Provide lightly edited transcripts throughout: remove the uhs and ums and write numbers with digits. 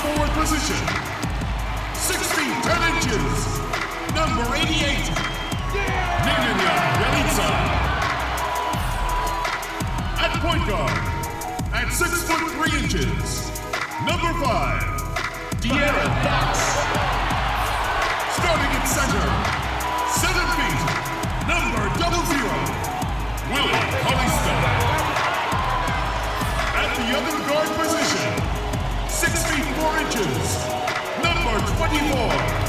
forward position, 6 feet 10 inches, number 88, Nemanja Bjelica. At point guard, at 6 foot 3 inches, number 5, De'Aaron Fox. Starting at center, 7 feet, number 00, Will Hollister. At the other guard position, 6 feet 4 inches, number 24,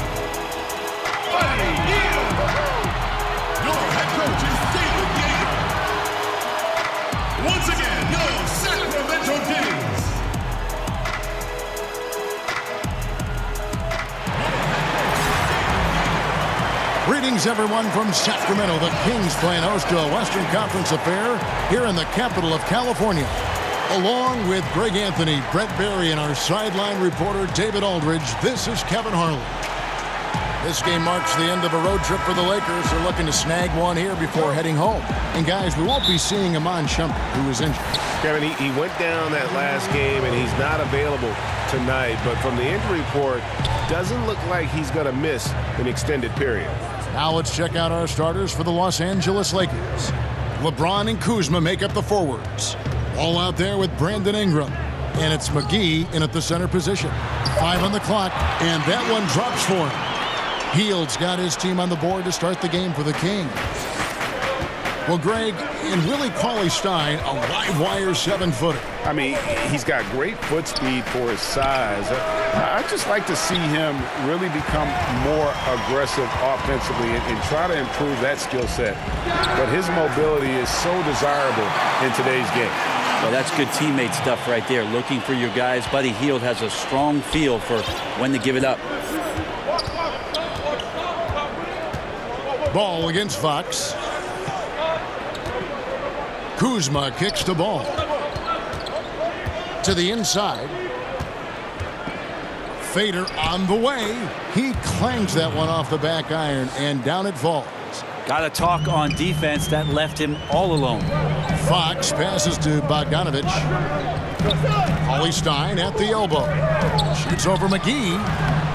Hield. Your head coach is David Yeager. Once again, your Sacramento Kings. Greetings, everyone, from Sacramento. The Kings playing host to a Western Conference affair here in the capital of California. Along with Greg Anthony, Brett Barry, and our sideline reporter, David Aldridge, this is Kevin Harlan. This game marks the end of a road trip for the Lakers. They're looking to snag one here before heading home. And, guys, we won't be seeing Iman Shumpert, who is injured. Kevin, he went down that last game, and he's not available tonight. But from the injury report, doesn't look like he's going to miss an extended period. Now let's check out our starters for the Los Angeles Lakers. LeBron and Kuzma make up the forwards. All out there with Brandon Ingram. And it's McGee in at the center position. 5 on the clock, and that one drops for him. Hield's got his team on the board to start the game for the Kings. Well, Greg, and Willie Cauley-Stein, a live wire 7-footer. I mean, he's got great foot speed for his size. I'd just like to see him really become more aggressive offensively and try to improve that skill set. But his mobility is so desirable in today's game. Well, that's good teammate stuff right there. Looking for your guys. Buddy Hield has a strong feel for when to give it up. Ball against Fox. Kuzma kicks the ball to the inside. Fader on the way. He clangs that one off the back iron, and down it falls. Got to talk on defense. That left him all alone. Fox passes to Bogdanovich. Cauley-Stein at the elbow. Shoots over McGee.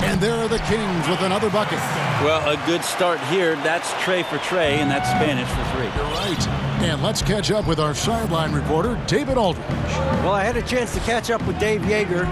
And there are the Kings with another bucket. Well, a good start here. That's Trey for Trey, and that's Spanish for 3. You're right. And let's catch up with our sideline reporter, David Aldridge. Well, I had a chance to catch up with Dave Yeager.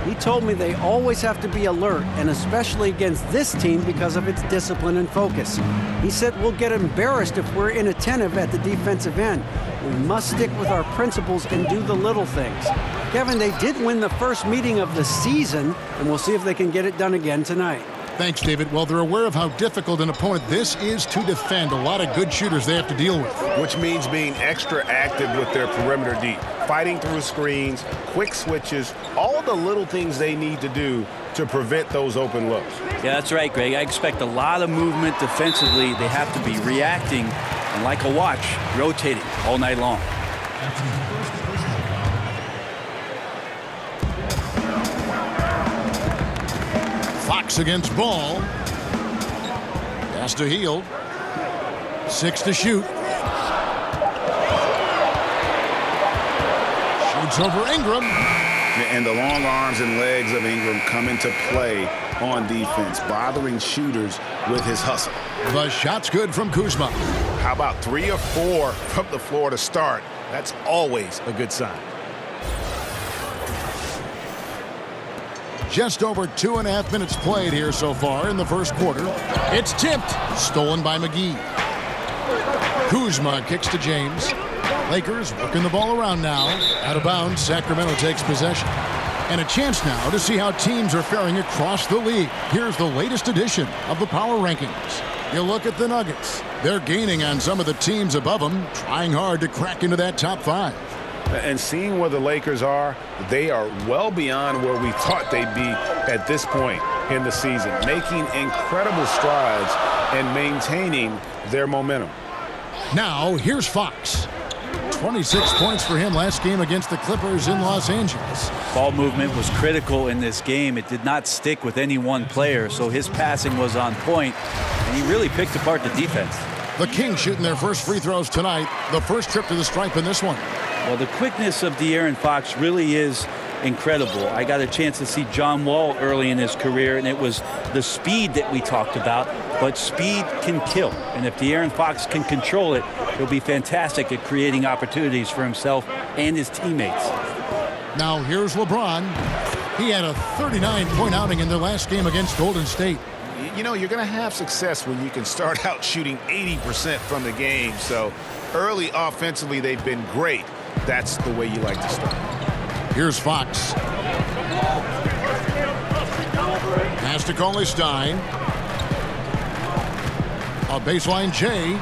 He told me they always have to be alert, and especially against this team because of its discipline and focus. He said we'll get embarrassed if we're inattentive at the defensive end. We must stick with our principles and do the little things. Kevin, they did win the first meeting of the season, and we'll see if they can get it done again tonight. Thanks, David. Well, they're aware of how difficult an opponent this is to defend. A lot of good shooters they have to deal with. Which means being extra active with their perimeter deep. Fighting through screens, quick switches, all the little things they need to do to prevent those open looks. Yeah, that's right, Greg. I expect a lot of movement defensively. They have to be reacting and, like a watch, rotating all night long. Fox against Ball. Pass to Hield. 6 to shoot. Shoots over Ingram. And the long arms and legs of Ingram come into play on defense, bothering shooters with his hustle. The shot's good from Kuzma. How about 3 or 4 from the floor to start? That's always a good sign. Just over 2.5 minutes played here so far in the first quarter. It's tipped. Stolen by McGee. Kuzma kicks to James. Lakers working the ball around now. Out of bounds, Sacramento takes possession. And a chance now to see how teams are faring across the league. Here's the latest edition of the Power Rankings. You look at the Nuggets. They're gaining on some of the teams above them, trying hard to crack into that top 5. And seeing where the Lakers are, they are well beyond where we thought they'd be at this point in the season, making incredible strides and maintaining their momentum. Now, here's Fox. 26 points for him last game against the Clippers in Los Angeles. Ball movement was critical in this game. It did not stick with any one player, so his passing was on point, and he really picked apart the defense. The Kings shooting their first free throws tonight. The first trip to the stripe in this one. Well, the quickness of De'Aaron Fox really is incredible. I got a chance to see John Wall early in his career, and it was the speed that we talked about, but speed can kill. And if De'Aaron Fox can control it, he'll be fantastic at creating opportunities for himself and his teammates. Now here's LeBron. He had a 39-point outing in their last game against Golden State. You know, you're going to have success when you can start out shooting 80% from the game. So early offensively, they've been great. That's the way you like to start. Here's Fox. Pass to Cauley-Stein. A baseline J.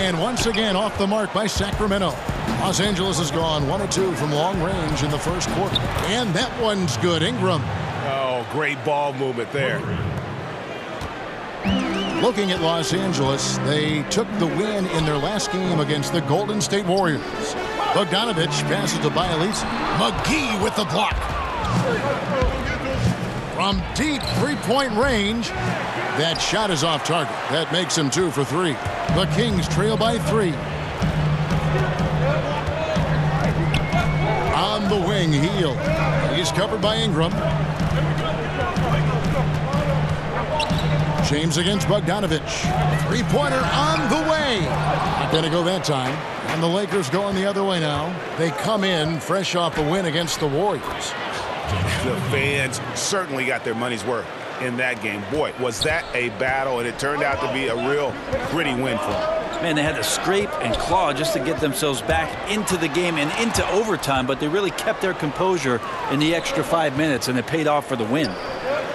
And once again off the mark by Sacramento. Los Angeles has gone 1 of 2 from long range in the first quarter. And that one's good. Ingram. Oh, great ball movement there. Looking at Los Angeles, they took the win in their last game against the Golden State Warriors. Bogdanovich passes to Bielitsa. McGee with the block. From deep three-point range, that shot is off target. That makes him 2 for 3. The Kings trail by 3. On the wing, Hield. He's covered by Ingram. James against Bogdanovich. Three-pointer on the way. Not going to go that time. And the Lakers going the other way now. They come in fresh off a win against the Warriors. The fans certainly got their money's worth in that game. Boy, was that a battle, and it turned out to be a real gritty win for them. Man, they had to scrape and claw just to get themselves back into the game and into overtime, but they really kept their composure in the extra 5 minutes, and it paid off for the win.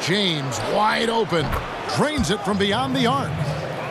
James wide open. Drains it from beyond the arc.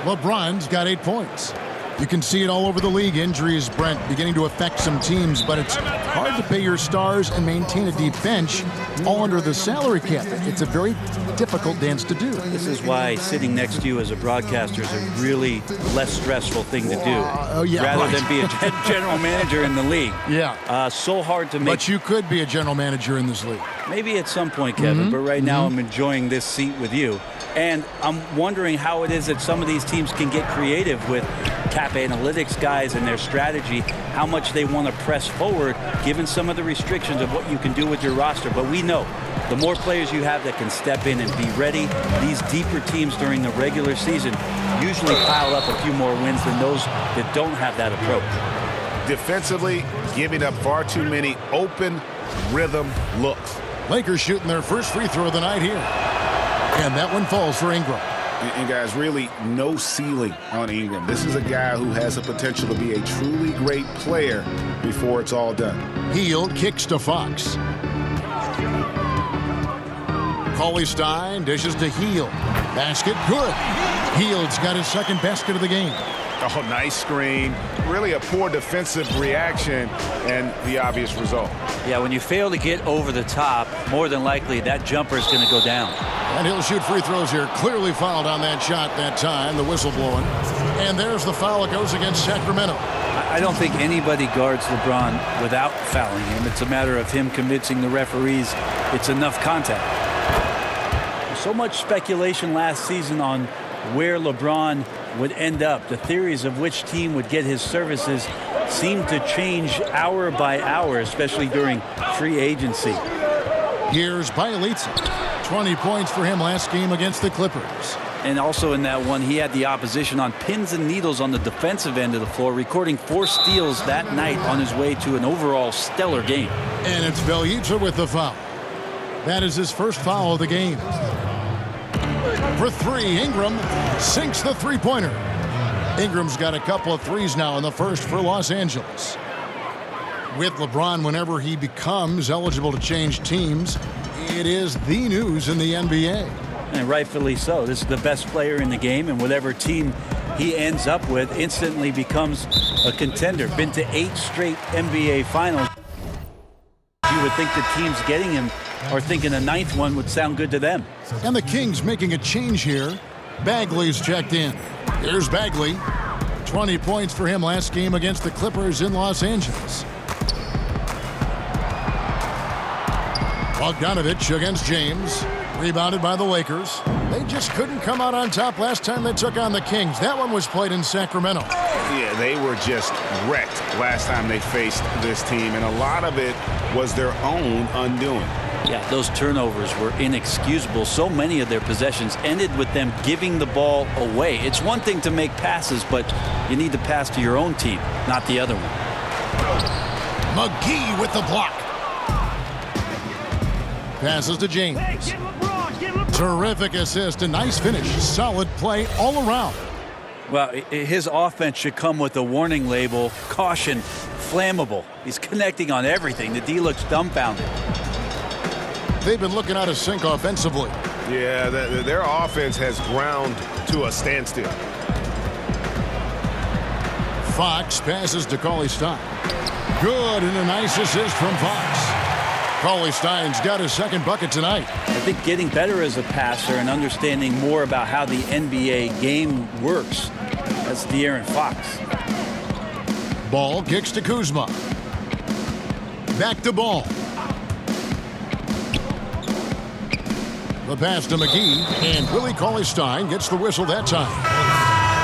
LeBron's got 8 points. You can see it all over the league. Injuries, Brent, beginning to affect some teams, but it's hard to pay your stars and maintain a deep bench all under the salary cap. It's a very difficult dance to do. This is why sitting next to you as a broadcaster is a really less stressful thing to do, rather than be a general manager in the league. Yeah. So hard to make. But you could be a general manager in this league. Maybe at some point, Kevin, but right now I'm enjoying this seat with you. And I'm wondering how it is that some of these teams can get creative with cap analytics guys and their strategy, how much they want to press forward, given some of the restrictions of what you can do with your roster. But we know the more players you have that can step in and be ready, these deeper teams during the regular season usually pile up a few more wins than those that don't have that approach. Defensively, giving up far too many open rhythm looks. Lakers shooting their first free throw of the night here. And that one falls for Ingram. And guys, really no ceiling on Ingram. This is a guy who has the potential to be a truly great player before it's all done. Hield kicks to Fox. Cauley-Stein dishes to Hield. Basket good. Hield's got his second basket of the game. Oh, nice screen. Really a poor defensive reaction and the obvious result. Yeah, when you fail to get over the top, more than likely that jumper is going to go down. And he'll shoot free throws here. Clearly fouled on that shot that time. The whistle blowing. And there's the foul. It goes against Sacramento. I don't think anybody guards LeBron without fouling him. It's a matter of him convincing the referees it's enough contact. So much speculation last season on where LeBron would end up. The theories of which team would get his services seem to change hour by hour, especially during free agency. Here's Bielitsa. 20 points for him last game against the Clippers. And also in that one, he had the opposition on pins and needles on the defensive end of the floor, recording 4 steals that night on his way to an overall stellar game. And it's Bielitsa with the foul. That is his first foul of the game. For 3, Ingram sinks the three-pointer. Ingram's got a couple of threes now in the first for Los Angeles. With LeBron, whenever he becomes eligible to change teams, it is the news in the NBA. And rightfully so. This is the best player in the game, and whatever team he ends up with instantly becomes a contender. Been to 8 straight NBA finals. You would think the teams getting him are thinking a 9th one would sound good to them. And the Kings making a change here. Bagley's checked in. Here's Bagley. 20 points for him last game against the Clippers in Los Angeles. Bogdanovich against James. Rebounded by the Lakers. They just couldn't come out on top last time they took on the Kings. That one was played in Sacramento. Yeah, they were just wrecked last time they faced this team, and a lot of it was their own undoing. Yeah, those turnovers were inexcusable. So many of their possessions ended with them giving the ball away. It's one thing to make passes, but you need to pass to your own team, not the other one. McGee with the block. Passes to James. Terrific assist, a nice finish. Solid play all around. Well, his offense should come with a warning label, caution, flammable. He's connecting on everything. The D looks dumbfounded. They've been looking out of sync offensively. Yeah, their offense has ground to a standstill. Fox passes to Cauley-Stein. Good, and a nice assist from Fox. Cauley-Stein's got his second bucket tonight. I think getting better as a passer and understanding more about how the NBA game works. That's De'Aaron Fox. Ball kicks to Kuzma. Back to Ball. The pass to McGee, and Willie Cauley-Stein gets the whistle that time.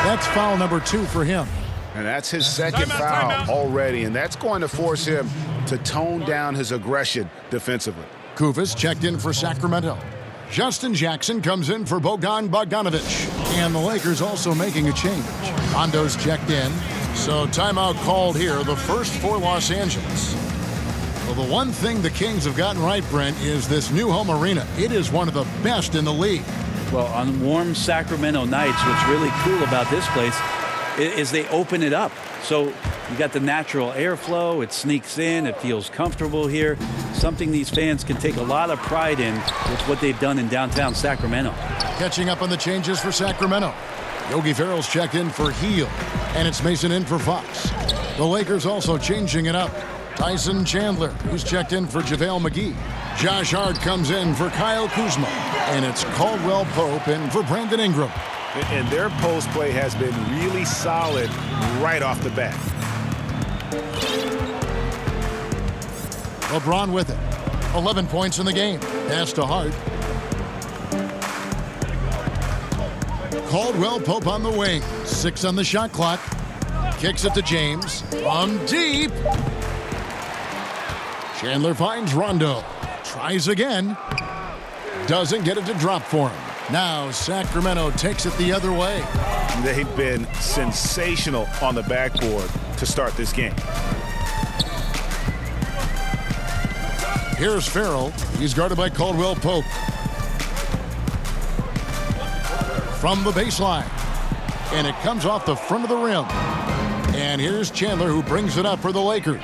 That's foul number 2 for him. And that's his second foul already, and that's going to force him to tone down his aggression defensively. Kufis checked in for Sacramento. Justin Jackson comes in for Bogdan Bogdanovic. And the Lakers also making a change. Rondo's checked in, so timeout called here, the first for Los Angeles. Well, the one thing the Kings have gotten right, Brent, is this new home arena. It is one of the best in the league. Well, on warm Sacramento nights, what's really cool about this place is they open it up. So you got the natural airflow, it sneaks in, it feels comfortable here. Something these fans can take a lot of pride in with what they've done in downtown Sacramento. Catching up on the changes for Sacramento. Yogi Ferrell's checked in for Hield, and it's Mason in for Fox. The Lakers also changing it up. Tyson Chandler, who's checked in for JaVale McGee. Josh Hart comes in for Kyle Kuzma, and it's Caldwell-Pope in for Brandon Ingram. And their post play has been really solid right off the bat. LeBron with it. 11 points in the game. Pass to Hart. Caldwell-Pope on the wing. 6 on the shot clock. Kicks it to James. From deep. Chandler finds Rondo. Tries again. Doesn't get it to drop for him. Now Sacramento takes it the other way. They've been sensational on the backboard to start this game. Here's Ferrell. He's guarded by Caldwell-Pope. From the baseline. And it comes off the front of the rim. And here's Chandler, who brings it up for the Lakers.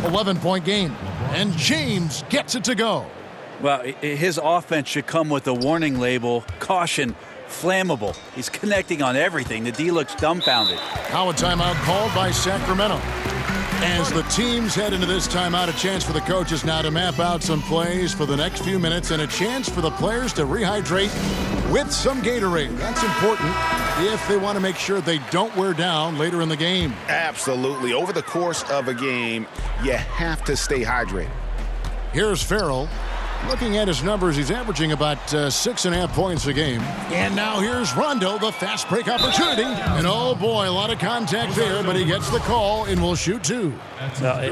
11-point game. And James gets it to go. Well, his offense should come with a warning label, caution, flammable. He's connecting on everything. The D looks dumbfounded. Now a timeout called by Sacramento. As the teams head into this timeout, a chance for the coaches now to map out some plays for the next few minutes and a chance for the players to rehydrate with some Gatorade. That's important if they want to make sure they don't wear down later in the game. Absolutely. Over the course of a game, you have to stay hydrated. Here's Ferrell. Looking at his numbers, he's averaging about 6.5 points a game. And now here's Rondo, the fast break opportunity. And oh boy, a lot of contact there, but he gets the call and will shoot 2.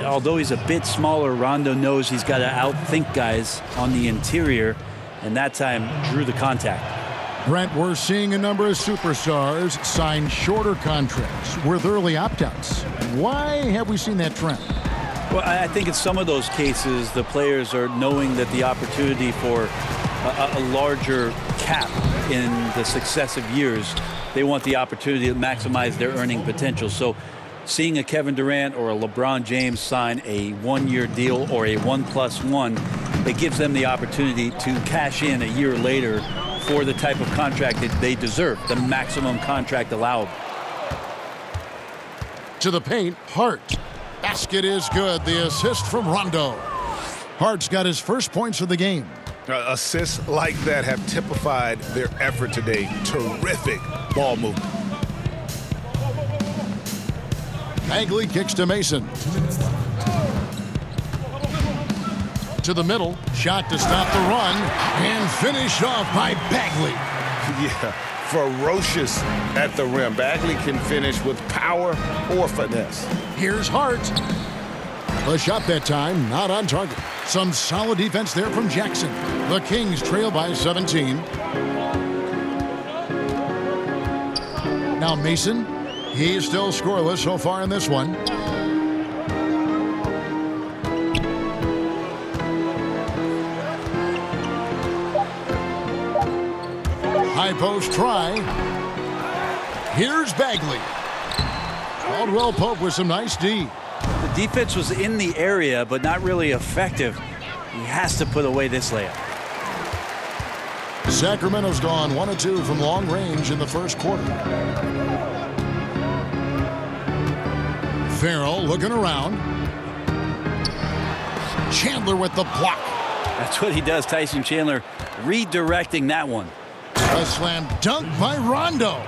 Although he's a bit smaller, Rondo knows he's got to outthink guys on the interior, and that time drew the contact. Brent, we're seeing a number of superstars sign shorter contracts with early opt-outs. Why have we seen that trend? Well, I think in some of those cases, the players are knowing that the opportunity for a larger cap in the successive years, they want the opportunity to maximize their earning potential. So seeing a Kevin Durant or a LeBron James sign a 1-year deal or a 1+1, it gives them the opportunity to cash in a year later for the type of contract that they deserve, the maximum contract allowable. To the paint, Hart. Basket is good. The assist from Rondo. Hart's got his first points of the game. Assists like that have typified their effort today. Terrific ball movement. Bagley kicks to Mason. To the middle. Shot to stop the run. And finished off by Bagley. Yeah, ferocious at the rim. Bagley can finish with power or finesse. Here's Hart. The shot that time, not on target. Some solid defense there from Jackson. The Kings trail by 17. Now Mason. He's still scoreless so far in this one. High post try. Here's Bagley. Caldwell-Pope with some nice D. The defense was in the area, but not really effective. He has to put away this layup. Sacramento's gone 1 of 2 from long range in the first quarter. Farrell looking around. Chandler with the block. That's what he does, Tyson Chandler, redirecting that one. A slam dunk by Rondo.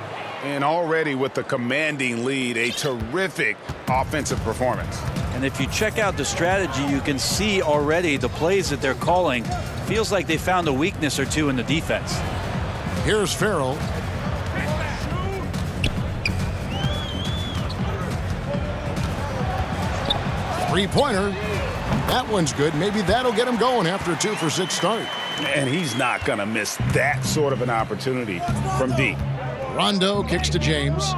And already with the commanding lead, a terrific offensive performance. And if you check out the strategy, you can see already the plays that they're calling. Feels like they found a weakness or two in the defense. Here's Farrell. Three-pointer. That one's good. Maybe that'll get him going after a 2 for 6 start. And he's not going to miss that sort of an opportunity from deep. Rondo kicks to James.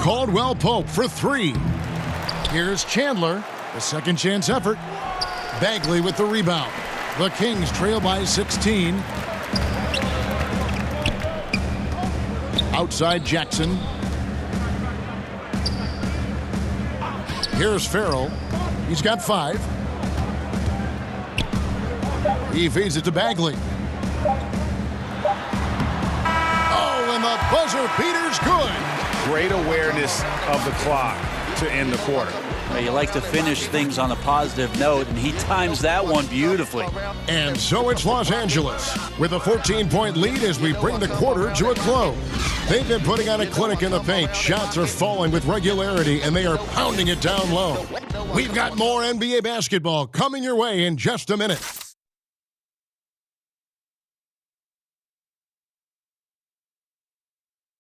Caldwell-Pope for 3. Here's Chandler. The second chance effort. Bagley with the rebound. The Kings trail by 16. Outside Jackson. Here's Farrell. He's got 5. He feeds it to Bagley. Oh, and the buzzer beater's good. Great awareness of the clock to end the quarter. You like to finish things on a positive note, and he times that one beautifully. And so it's Los Angeles with a 14-point lead as we bring the quarter to a close. They've been putting on a clinic in the paint. Shots are falling with regularity, and they are pounding it down low. We've got more NBA basketball coming your way in just a minute.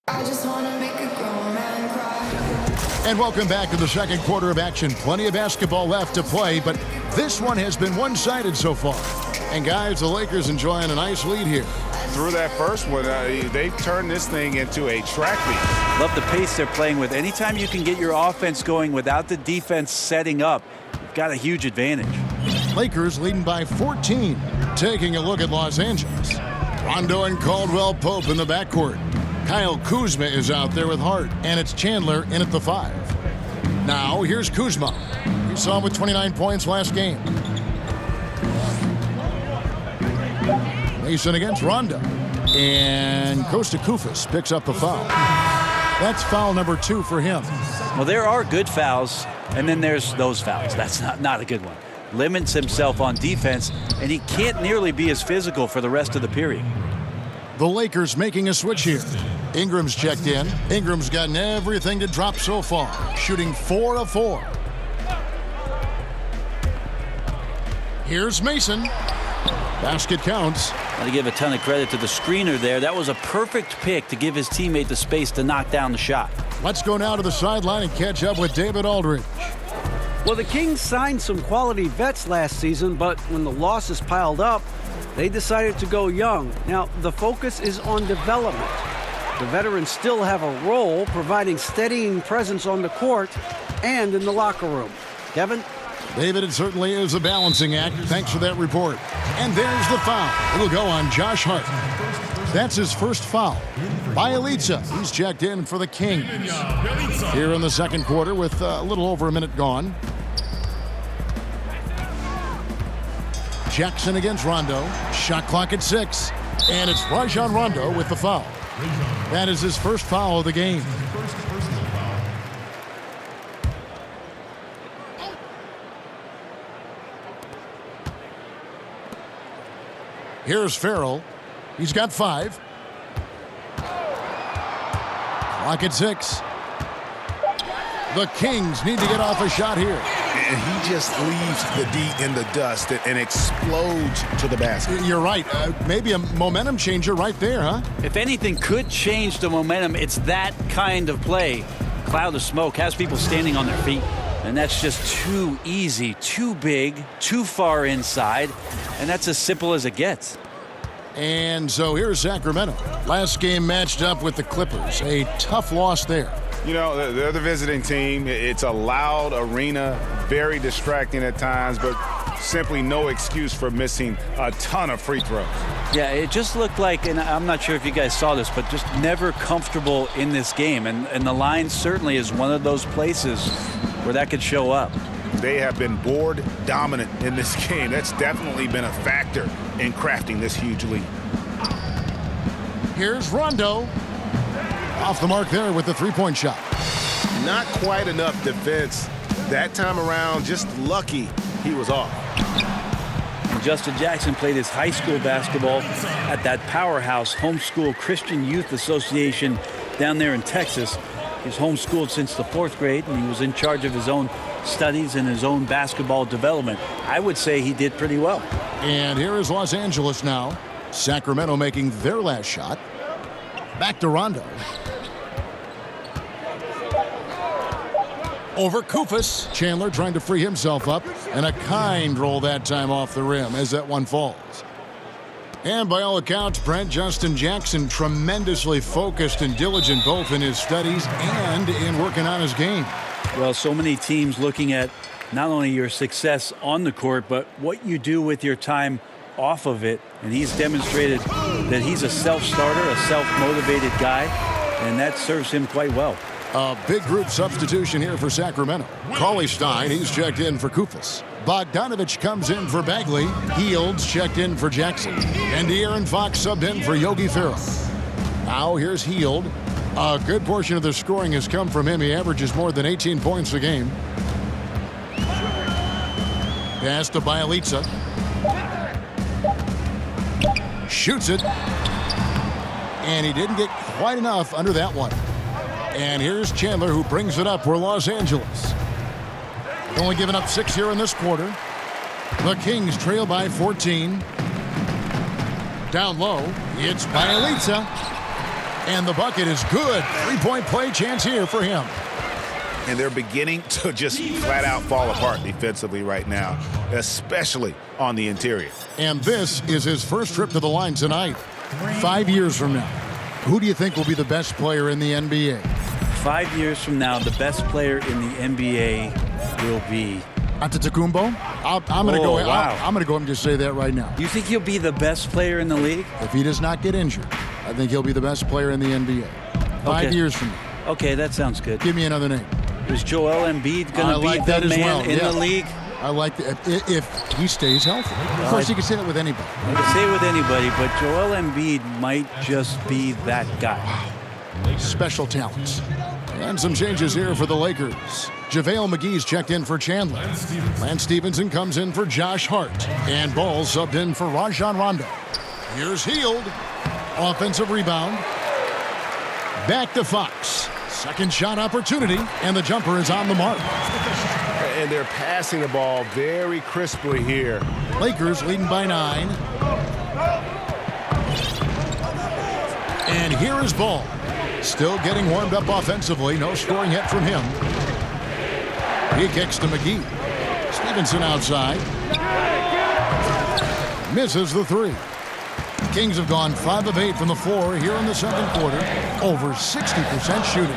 I just wanna make a grown man cry. And welcome back to the second quarter of action. Plenty of basketball left to play, but this one has been one-sided so far. And guys, the Lakers enjoying a nice lead here. Through that first one, they've turned this thing into a track meet. Love the pace they're playing with. Anytime you can get your offense going without the defense setting up, you've got a huge advantage. Lakers leading by 14. Taking a look at Los Angeles. Rondo and Caldwell-Pope in the backcourt. Kyle Kuzma is out there with Hart, and it's Chandler in at the 5. Now, here's Kuzma. You saw him with 29 points last game. Mason against Rondo. And Kosta Koufos picks up the foul. That's foul number 2 for him. Well, there are good fouls, and then there's those fouls. That's not a good one. Limits himself on defense, and he can't nearly be as physical for the rest of the period. The Lakers making a switch here. Ingram's checked in. Ingram's gotten everything to drop so far, shooting 4 of 4. Here's Mason. Basket counts. Got to give a ton of credit to the screener there. That was a perfect pick to give his teammate the space to knock down the shot. Let's go now to the sideline and catch up with David Aldridge. Well, the Kings signed some quality vets last season, but when the losses piled up, they decided to go young. Now, the focus is on development. The veterans still have a role providing steadying presence on the court and in the locker room. Kevin? David, it certainly is a balancing act. Thanks for that report. And there's the foul. It'll go on Josh Hart. That's his first foul. Bielitsa, he's checked in for the Kings. Here in the second quarter with a little over a minute gone. Jackson against Rondo. Shot clock at 6. And it's Rajon Rondo with the foul. That is his first foul of the game. Here's Farrell. He's got 5. Clock at 6. The Kings need to get off a shot here. and he just leaves the D in the dust and explodes to the basket. You're right. Maybe a momentum changer right there, huh? If anything could change the momentum, it's that kind of play. Cloud of smoke has people standing on their feet, and that's just too easy, too big, too far inside, and that's as simple as it gets. And so here's Sacramento. Last game matched up with the Clippers. A tough loss there. You know, they're the visiting team. It's a loud arena, very distracting at times, but simply no excuse for missing a ton of free throws. Yeah, it just looked like, and I'm not sure if you guys saw this, but just never comfortable in this game. And the line certainly is one of those places where that could show up. They have been board dominant in this game. That's definitely been a factor in crafting this huge lead. Here's Rondo. Off the mark there with the three-point shot. Not quite enough defense that time around. Just lucky he was off. And Justin Jackson played his high school basketball at that powerhouse homeschool Christian Youth Association down there in Texas. He's homeschooled since the 4th grade, and he was in charge of his own studies and his own basketball development. I would say he did pretty well. And here is Los Angeles now. Sacramento making their last shot. Back to Rondo. Over Koufos. Chandler trying to free himself up. And a kind roll that time off the rim as that one falls. And by all accounts, Brent, Justin Jackson tremendously focused and diligent both in his studies and in working on his game. Well, so many teams looking at not only your success on the court, but what you do with your time off of it. And he's demonstrated that he's a self-starter, a self-motivated guy, and that serves him quite well. A big group substitution here for Sacramento. Cauley Stein, he's checked in for Koufos. Bogdanovich comes in for Bagley. Hield's checked in for Jackson. And De'Aaron Fox subbed in for Yogi Ferrell. Now here's Hield. A good portion of the scoring has come from him. He averages more than 18 points a game. Pass to Bielitsa. Shoots it. And he didn't get quite enough under that one. And here's Chandler, who brings it up for Los Angeles. Only giving up 6 here in this quarter. The Kings trail by 14. Down low, it's Bielitsa. And the bucket is good. Three-point play chance here for him. And they're beginning to just flat out fall apart defensively right now, especially on the interior. And this is his first trip to the line tonight. 5 years from now, who do you think will be the best player in the NBA? 5 years from now, the best player in the NBA will be Antetokounmpo? I'm going to go. Wow. I'm going to go and just say that right now. You think he'll be the best player in the league? If he does not get injured, I think he'll be the best player in the NBA. 5 years from now. Okay, that sounds good. Give me another name. Is Joel Embiid going to be the man in the league? I like that if he stays healthy. Of course, you can say that with anybody. You can say it with anybody, but Joel Embiid might just be that guy. Wow. Special talents. And some changes here for the Lakers. JaVale McGee's checked in for Chandler. Lance Stevenson comes in for Josh Hart. And Ball subbed in for Rajon Rondo. Here's Hield. Offensive rebound. Back to Fox. Second shot opportunity. And the jumper is on the mark. And they're passing the ball very crisply here. Lakers leading by 9. And here is Ball. Still getting warmed up offensively. No scoring yet from him. He kicks to McGee. Stevenson outside. Misses the three. Kings have gone 5 of 8 from the floor here in the second quarter. Over 60% shooting.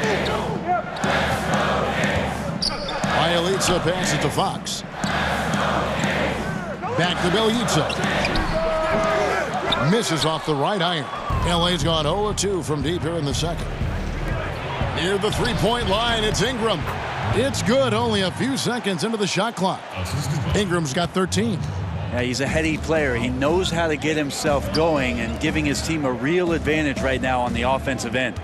Bielitsa passes to Fox. Back to Bielitsa. Misses off the right iron. LA's gone 0 of 2 from deep here in the second. Near the three-point line, it's Ingram. It's good, only a few seconds into the shot clock. Ingram's got 13. Yeah, he's a heady player. He knows how to get himself going and giving his team a real advantage right now on the offensive end.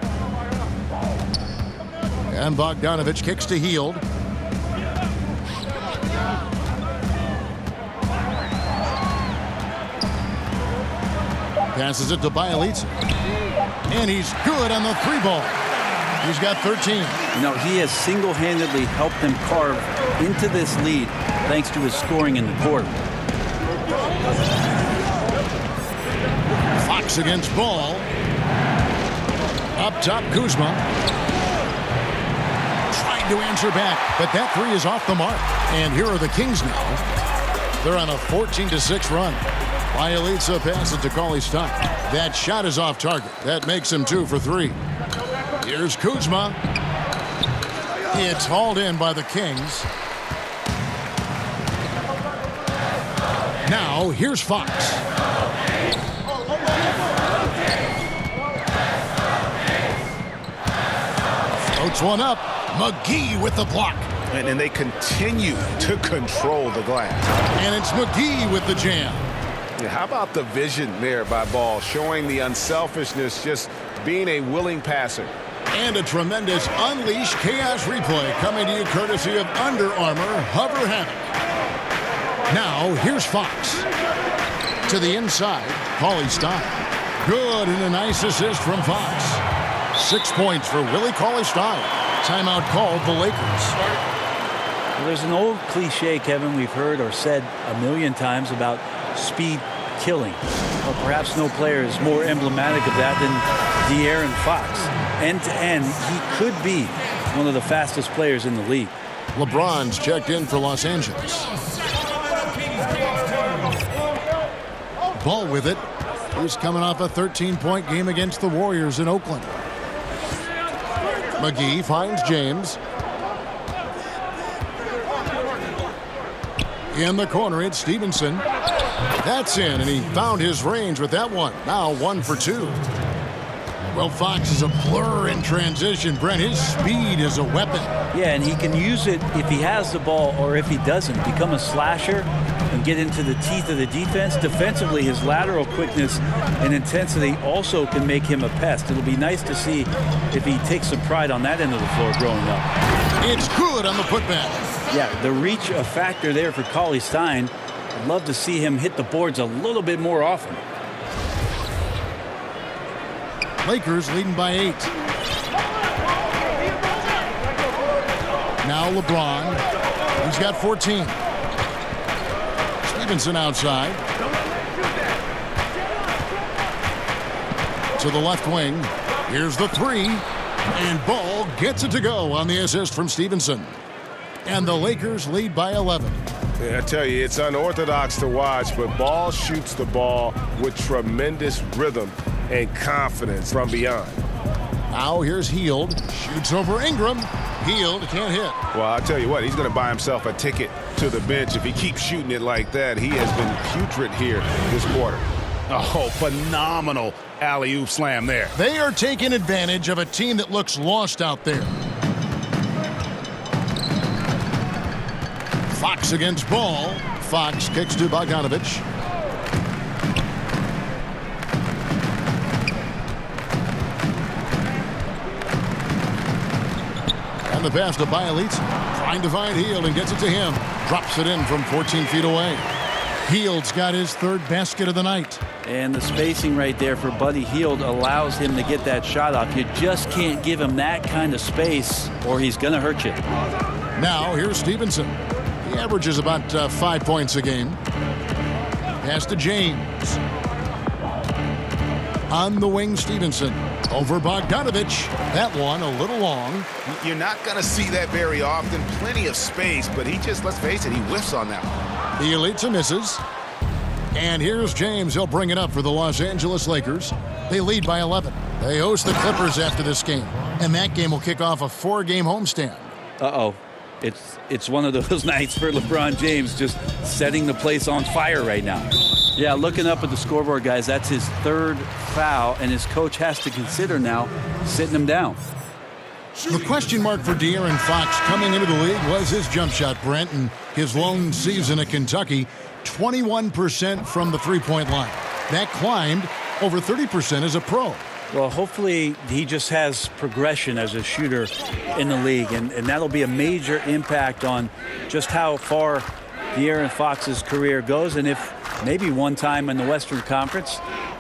And Bogdanovich kicks to Hield. Passes it to Bielitsa. And he's good on the three ball. He's got 13. You know, he has single-handedly helped them carve into this lead thanks to his scoring in the quarter. Fox against Ball. Up top, Kuzma. Trying to answer back, but that three is off the mark. And here are the Kings now. They're on a 14-6 run. Bielitsa passes to Cauley-Stein. That shot is off target. That makes him 2 for 3. Here's Kuzma. It's hauled in by the Kings. Now, here's Fox. Floats one up. McGee with the block. And they continue to control the glass. And it's McGee with the jam. Yeah, how about the vision there by Ball, showing the unselfishness, just being a willing passer. And a tremendous Unleash Chaos replay coming to you courtesy of Under Armour Hover Havoc. Now, here's Fox. To the inside, Cauley-Stein. Good, and a nice assist from Fox. 6 points for Willie Cauley-Stein. Timeout called the Lakers. Well, there's an old cliche, Kevin, we've heard or said a million times about speed killing. Well, perhaps no player is more emblematic of that than De'Aaron Fox. End to end, he could be one of the fastest players in the league. LeBron's checked in for Los Angeles. Ball with it. He's coming off a 13-point game against the Warriors in Oakland. McGee finds James. In the corner, it's Stevenson. That's in, and he found his range with that one. Now 1 for 2. Well, Fox is a blur in transition. Brent, his speed is a weapon. Yeah, and he can use it if he has the ball or if he doesn't. Become a slasher and get into the teeth of the defense. Defensively, his lateral quickness and intensity also can make him a pest. It'll be nice to see if he takes some pride on that end of the floor growing up. It's good on the putback. Yeah, the reach a factor there for Cauley-Stein. I'd love to see him hit the boards a little bit more often. Lakers leading by 8. Now LeBron. He's got 14. Stevenson outside. To the left wing. Here's the 3. And Ball gets it to go on the assist from Stevenson. And the Lakers lead by 11. Yeah, I tell you, it's unorthodox to watch, but Ball shoots the ball with tremendous rhythm and confidence from beyond. Now here's Hield. Shoots over Ingram. Hield can't hit. Well, I'll tell you what, he's going to buy himself a ticket to the bench if he keeps shooting it like that. He has been putrid here this quarter. Oh, phenomenal alley-oop slam there. They are taking advantage of a team that looks lost out there. Fox against Ball. Fox kicks to Bogdanovich. And the pass to Bielitsa. Trying to find Hield and gets it to him. Drops it in from 14 feet away. Hield's got his 3rd basket of the night. And the spacing right there for Buddy Hield allows him to get that shot off. You just can't give him that kind of space or he's going to hurt you. Now here's Stevenson. He averages about 5 points a game. Pass to James. On the wing, Stevenson. Over Bogdanovich. That one a little long. You're not going to see that very often. Plenty of space, but he just, let's face it, he whiffs on that one. Bielitsa misses. And here's James. He'll bring it up for the Los Angeles Lakers. They lead by 11. They host the Clippers after this game. And that game will kick off a 4-game homestand. Uh-oh. It's one of those nights for LeBron James, just setting the place on fire right now. Yeah, looking up at the scoreboard, guys, that's his 3rd foul, and his coach has to consider now sitting him down. The question mark for De'Aaron Fox coming into the league was his jump shot, Brent, and his lone season at Kentucky, 21% from the three-point line. That climbed over 30% as a pro. Well, hopefully he just has progression as a shooter in the league, and that'll be a major impact on just how far De'Aaron Fox's career goes, and if maybe one time in the Western Conference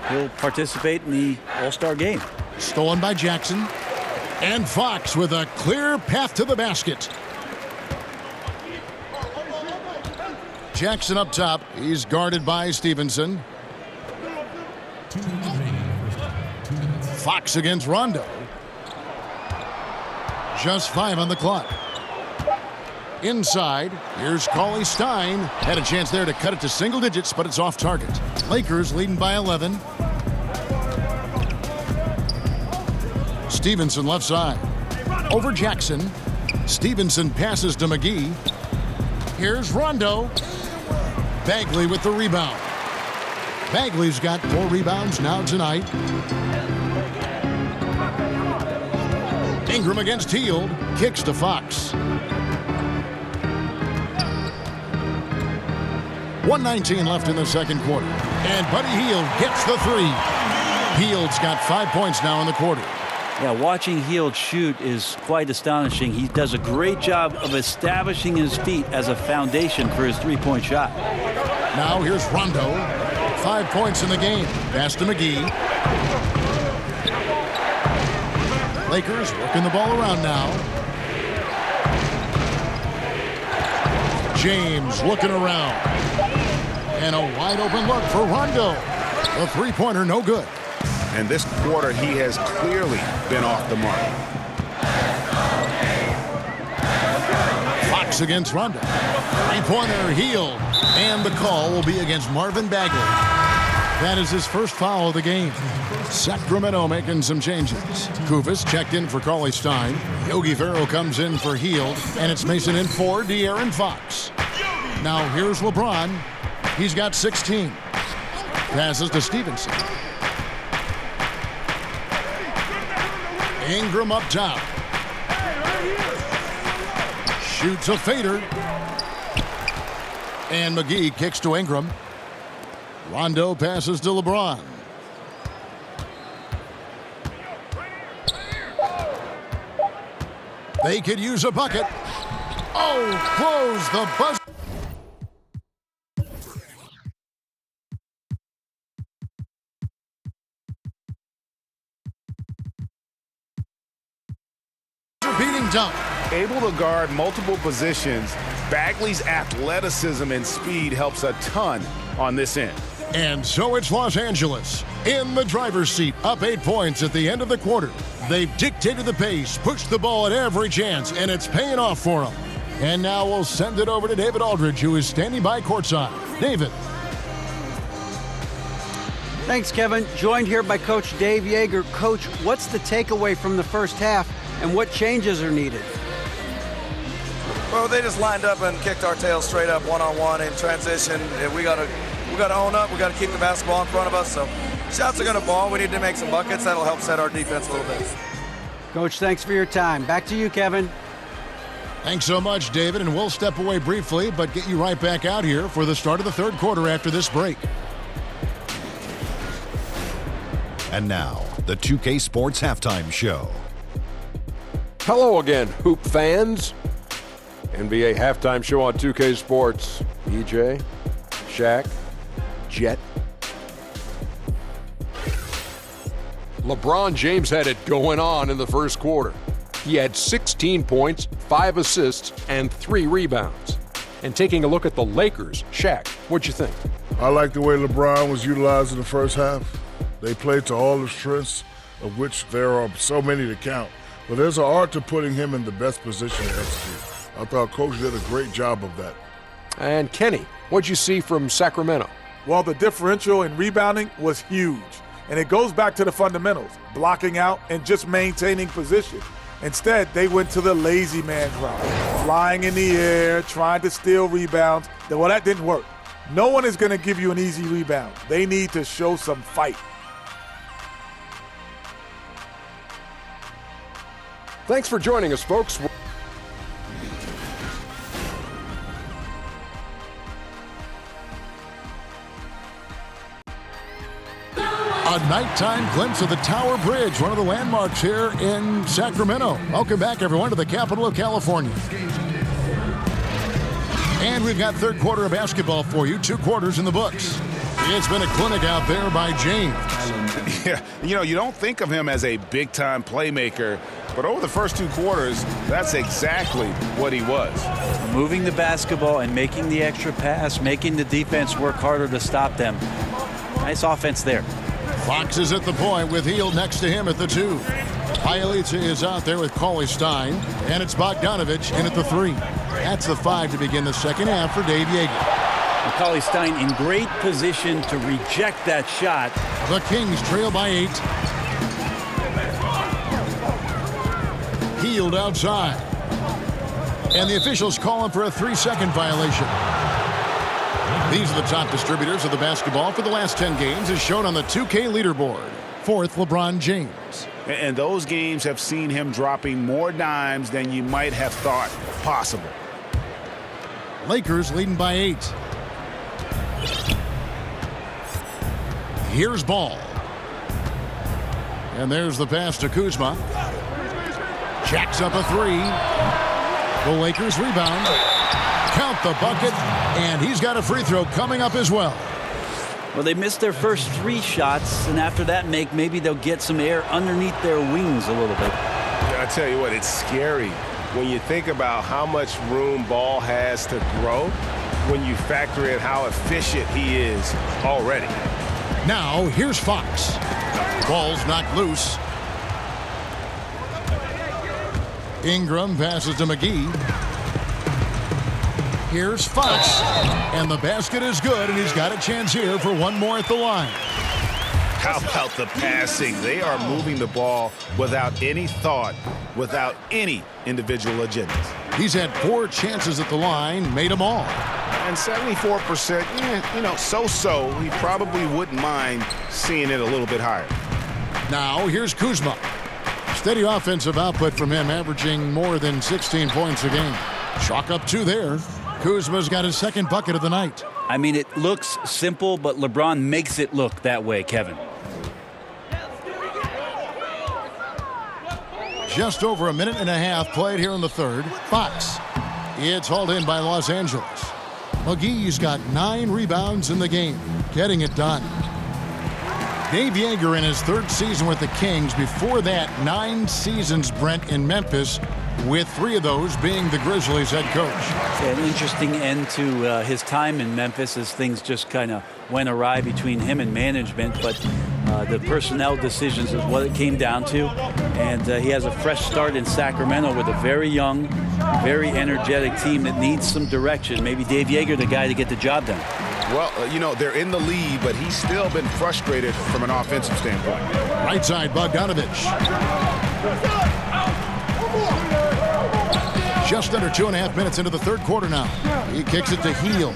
he'll participate in the All-Star game. Stolen by Jackson. And Fox with a clear path to the basket. Jackson up top. He's guarded by Stevenson. Fox against Rondo. Just 5 on the clock. Inside, here's Cauley-Stein. Had a chance there to cut it to single digits, but it's off target. Lakers leading by 11. Stevenson left side. Over Jackson. Stevenson passes to McGee. Here's Rondo. Bagley with the rebound. Bagley's got 4 rebounds now tonight. Ingram against Hield. Kicks to Fox. 1:19 left in the second quarter. And Buddy Hield gets the 3. Hield's got 5 points now in the quarter. Yeah, watching Hield shoot is quite astonishing. He does a great job of establishing his feet as a foundation for his three-point shot. Now here's Rondo. 5 points in the game. Pass to McGee. Lakers working the ball around now. James looking around. And a wide open look for Rondo. The three-pointer no good. And this quarter, he has clearly been off the mark. Fox against Rondo. Three-pointer Hield. And the call will be against Marvin Bagley. That is his first foul of the game. Sacramento making some changes. Kuvas checked in for Cauley-Stein. Yogi Ferrell comes in for Hield. And it's Mason in for De'Aaron Fox. Now here's LeBron. He's got 16. Passes to Stevenson. Ingram up top. Shoots a fader. And McGee kicks to Ingram. Rondo passes to LeBron. They could use a bucket. Oh, close the buzzer. Beating dunk. Able to guard multiple positions, Bagley's athleticism and speed helps a ton on this end. And so it's Los Angeles in the driver's seat, up 8 points at the end of the quarter. They've dictated the pace, pushed the ball at every chance, and it's paying off for them. And now we'll send it over to David Aldridge, who is standing by courtside. David. Thanks, Kevin. Joined here by Coach Dave Yeager. Coach, what's the takeaway from the first half, and what changes are needed? Well, they just lined up and kicked our tails straight up one-on-one in transition. We got to own up. We got to keep the basketball in front of us. So shots are going to fall. We need to make some buckets. That'll help set our defense a little bit. Coach, thanks for your time. Back to you, Kevin. Thanks so much, David, and we'll step away briefly, but get you right back out here for the start of the third quarter after this break. And now, the 2K Sports Halftime Show. Hello again, Hoop fans. NBA Halftime Show on 2K Sports. EJ, Shaq, Jet. LeBron James had it going on in the first quarter. He had 16 points, 5 assists, and 3 rebounds. And taking a look at the Lakers, Shaq, what'd you think? I like the way LeBron was utilized in the first half. They played to all the strengths, of which there are so many to count. But there's an art to putting him in the best position to execute. I thought Coach did a great job of that. And Kenny, what'd you see from Sacramento? Well, the differential in rebounding was huge. And it goes back to the fundamentals, blocking out and just maintaining position. Instead, they went to the lazy man drive, flying in the air, trying to steal rebounds. Well, that didn't work. No one is going to give you an easy rebound. They need to show some fight. Thanks for joining us, folks. A nighttime glimpse of the Tower Bridge, one of the landmarks here in Sacramento. Welcome back, everyone, to the capital of California. And we've got third quarter of basketball for you, 2 quarters in the books. It's been a clinic out there by James. Yeah, you know, you don't think of him as a big-time playmaker, But over the first 2 quarters, that's exactly what he was. Moving the basketball and making the extra pass, making the defense work harder to stop them. Nice offense there. Fox is at the point with Hield next to him at the 2. Bialica is out there with Cauley-Stein, and it's Bogdanovich in at the 3. That's the 5 to begin the second half for Dave Yeager. Cauley-Stein in great position to reject that shot. The Kings trail by 8. Hield outside. And the officials call him for a 3-second violation. These are the top distributors of the basketball for the last 10 games as shown on the 2K leaderboard. 4th, LeBron James. And those games have seen him dropping more dimes than you might have thought possible. Lakers leading by 8. Here's Ball. And there's the pass to Kuzma. Jacks up a 3. The Lakers rebound. Count the bucket. And he's got a free throw coming up as well. Well, they missed their first 3 shots, and after that maybe they'll get some air underneath their wings a little bit. I tell you what, it's scary when you think about how much room Ball has to grow when you factor in how efficient he is already. Now, here's Fox. Ball's knocked loose. Ingram passes to McGee. Here's Fox. And the basket is good, and he's got a chance here for one more at the line. How about the passing? They are moving the ball without any thought, without any individual agendas. He's had 4 chances at the line, made them all. And 74%, so-so. He probably wouldn't mind seeing it a little bit higher. Now, here's Kuzma. Steady offensive output from him, averaging more than 16 points a game. Chalk up 2 there. Kuzma's got his 2nd bucket of the night. I mean, it looks simple, but LeBron makes it look that way, Kevin. Just over a minute and a half played here in the 3rd. Fox. It's hauled in by Los Angeles. McGee's got 9 rebounds in the game, getting it done. Dave Yeager in his 3rd season with the Kings. Before that, 9 seasons, Brent, in Memphis, with 3 of those being the Grizzlies head coach. An interesting end to his time in Memphis as things just kind of went awry between him and management, but the personnel decisions is what it came down to. And he has a fresh start in Sacramento with a very young, very energetic team that needs some direction. Maybe Dave Yeager, the guy to get the job done. Well, they're in the lead, but he's still been frustrated from an offensive standpoint. Right side, Bogdanovich. Just under 2.5 minutes into the 3rd quarter now. He kicks it to Hield.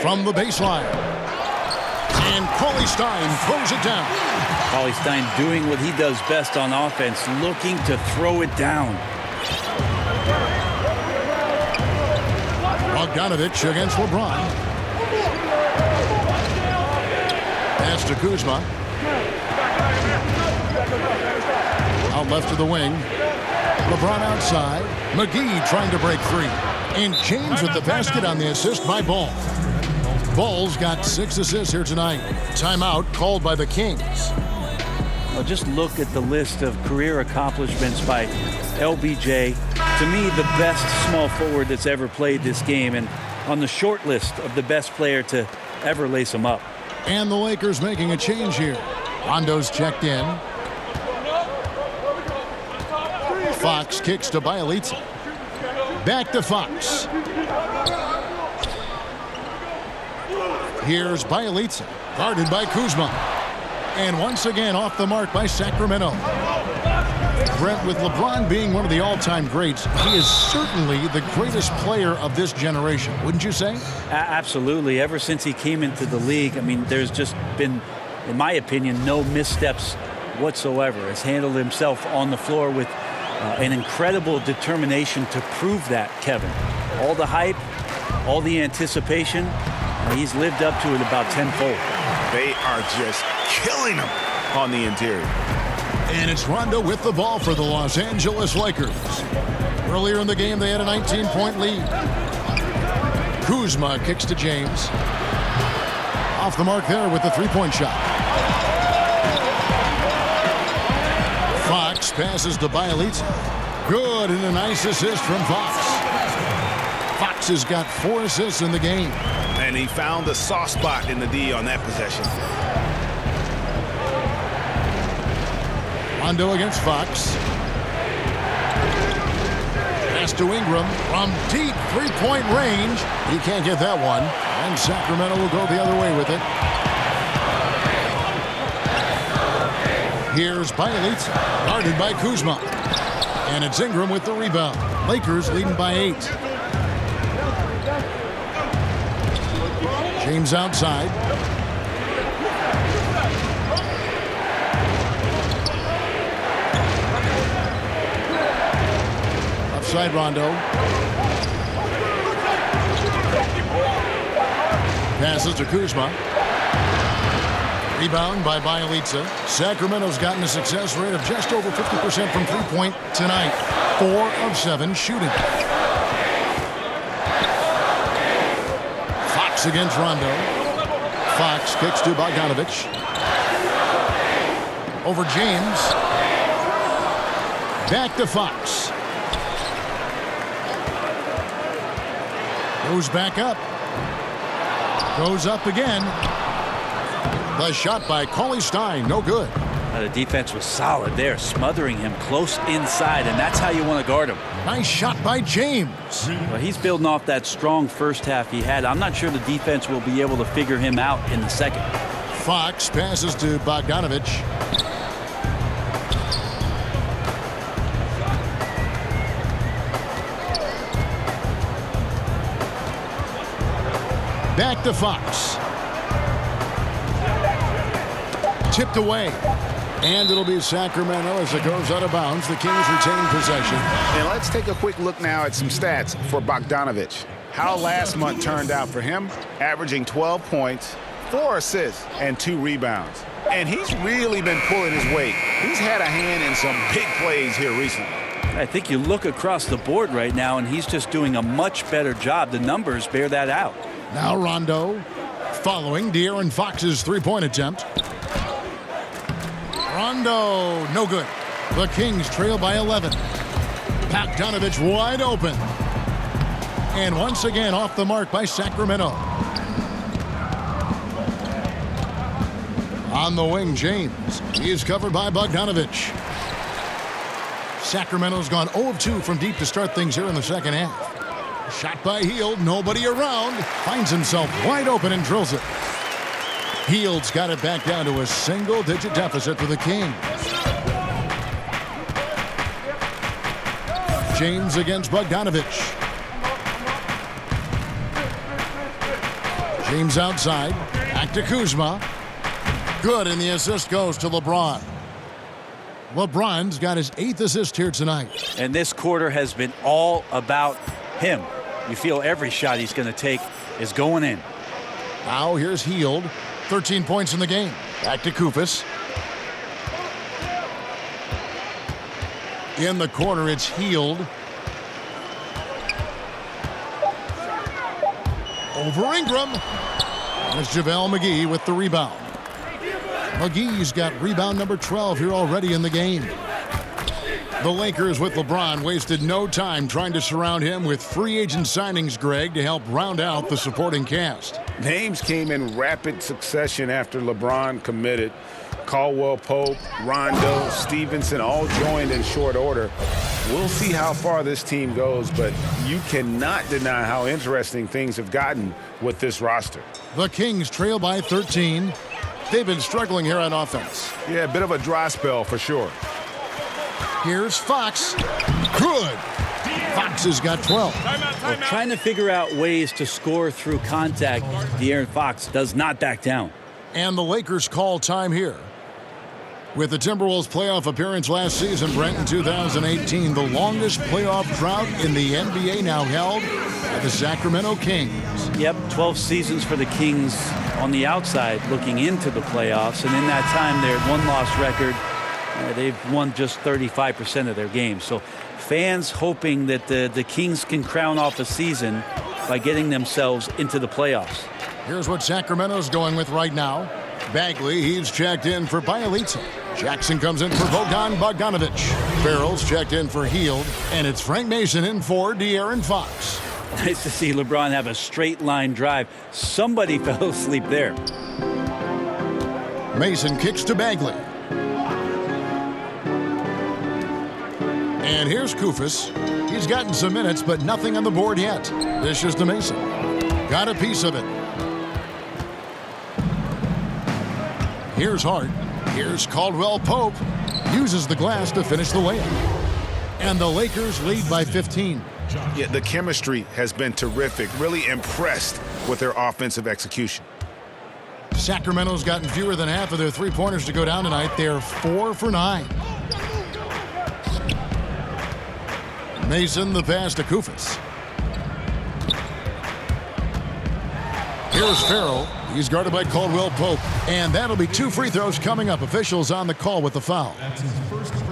From the baseline. And Cauley-Stein throws it down. Cauley-Stein doing what he does best on offense, looking to throw it down. Bogdanovich against LeBron. Pass to Kuzma. Out left to the wing. LeBron outside. McGee trying to break free. And James with the basket on the assist by Ball. Ball's got 6 assists here tonight. Timeout called by the Kings. Well, just look at the list of career accomplishments by LBJ. To me, the best small forward that's ever played this game, and on the short list of the best player to ever lace him up. And the Lakers making a change here. Rondo's checked in. Fox kicks to Bialica. Back to Fox. Here's Bialica, guarded by Kuzma. And once again off the mark by Sacramento. Brent, with LeBron being one of the all-time greats, he is certainly the greatest player of this generation, wouldn't you say? Absolutely. Ever since he came into the league, I mean, there's just been, in my opinion, no missteps whatsoever. Has handled himself on the floor with an incredible determination to prove that, Kevin. All the hype, all the anticipation, he's lived up to it about tenfold. They are just killing him on the interior. And it's Rondo with the ball for the Los Angeles Lakers. Earlier in the game, they had a 19-point lead. Kuzma kicks to James. Off the mark there with the three-point shot. Fox passes to Bielitsa. Good, and a nice assist from Fox. Fox has got 4 assists in the game. And he found the soft spot in the D on that possession. Rondo against Fox. Pass to Ingram from deep three-point range. He can't get that one. And Sacramento will go the other way with it. Here's Bielitsa, guarded by Kuzma. And it's Ingram with the rebound. Lakers leading by 8. James outside. Side Rondo. Passes to Kuzma. Rebound by Bielitsa. Sacramento's gotten a success rate of just over 50% from three-point tonight. 4 of 7 shooting. Fox against Rondo. Fox kicks to Bogdanovich. Over James. Back to Fox. Goes back up. Goes up again. The shot by Cauley-Stein, no good. The defense was solid there, smothering him close inside, and that's how you want to guard him. Nice shot by James. Well, he's building off that strong first half he had. I'm not sure the defense will be able to figure him out in the second. Fox passes to Bogdanovich. Back to Fox. Tipped away. And it'll be Sacramento as it goes out of bounds. The Kings retain possession. And let's take a quick look now at some stats for Bogdanovich. How last month turned out for him, averaging 12 points, 4 assists, and 2 rebounds. And he's really been pulling his weight. He's had a hand in some big plays here recently. I think you look across the board right now, and he's just doing a much better job. The numbers bear that out. Now Rondo following De'Aaron Fox's three-point attempt. Rondo, no good. The Kings trail by 11. Bogdanovich wide open. And once again off the mark by Sacramento. On the wing, James. He is covered by Bogdanovich. Sacramento's gone 0 of 2 from deep to start things here in the second half. Shot by Hield, nobody around. Finds himself wide open and drills it. Hield's got it back down to a single-digit deficit for the Kings. James against Bogdanovich. James outside. Back to Kuzma. Good, and the assist goes to LeBron. LeBron's got his 8th assist here tonight. And this quarter has been all about him. You feel every shot he's going to take is going in. Now here's Hield. 13 points in the game. Back to Kufis. In the corner, it's Hield. Over Ingram. It's JaVale McGee with the rebound. McGee's got rebound number 12 here already in the game. The Lakers with LeBron wasted no time trying to surround him with free agent signings, Greg, to help round out the supporting cast. Names came in rapid succession after LeBron committed. Caldwell-Pope, Rondo, Stevenson all joined in short order. We'll see how far this team goes, but you cannot deny how interesting things have gotten with this roster. The Kings trail by 13. They've been struggling here on offense. Yeah, a bit of a dry spell for sure. Here's Fox. Good. Fox has got 12. Well, trying to figure out ways to score through contact, De'Aaron Fox does not back down. And the Lakers call time here. With the Timberwolves' playoff appearance last season, Brent, in 2018, the longest playoff drought in the NBA now held by the Sacramento Kings. Yep, 12 seasons for the Kings on the outside looking into the playoffs, and in that time their one-loss record, they've won just 35% of their games. So fans hoping that the Kings can crown off a season by getting themselves into the playoffs. Here's what Sacramento's going with right now. Bagley, he's checked in for Bielitsa. Jackson comes in for Bogdanovic. Farrell's checked in for Hield. And it's Frank Mason in for De'Aaron Fox. Nice to see LeBron have a straight line drive. Somebody fell asleep there. Mason kicks to Bagley. And here's Koufos. He's gotten some minutes, but nothing on the board yet. This is to Mason. Got a piece of it. Here's Hart. Here's Caldwell-Pope. Uses the glass to finish the layup. And the Lakers lead by 15. Yeah, the chemistry has been terrific. Really impressed with their offensive execution. Sacramento's gotten fewer than half of their three-pointers to go down tonight. They're 4 for 9. Mason, the pass to Koufos. Here's Farrell. He's guarded by Caldwell-Pope. And that'll be 2 free throws coming up. Officials on the call with the foul.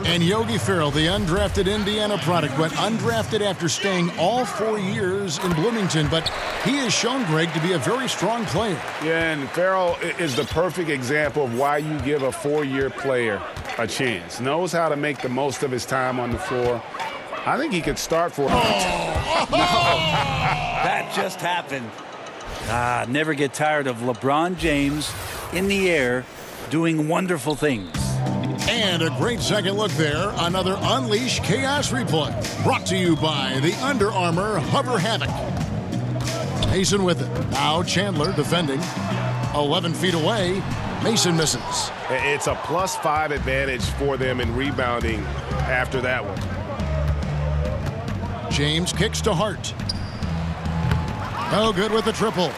And Yogi Ferrell, the undrafted Indiana product, went undrafted after staying all 4 years in Bloomington. But he has shown, Greg, to be a very strong player. Yeah, and Ferrell is the perfect example of why you give a 4-year player a chance. Knows how to make the most of his time on the floor. I think he could start for No, that just happened. Never get tired of LeBron James in the air doing wonderful things. And a great second look there. Another Unleash Chaos replay. Brought to you by the Under Armour Hover Havoc. Mason with it. Now Chandler defending. 11 feet away. Mason misses. It's a +5 advantage for them in rebounding after that one. James kicks to Hart. No good with the triple.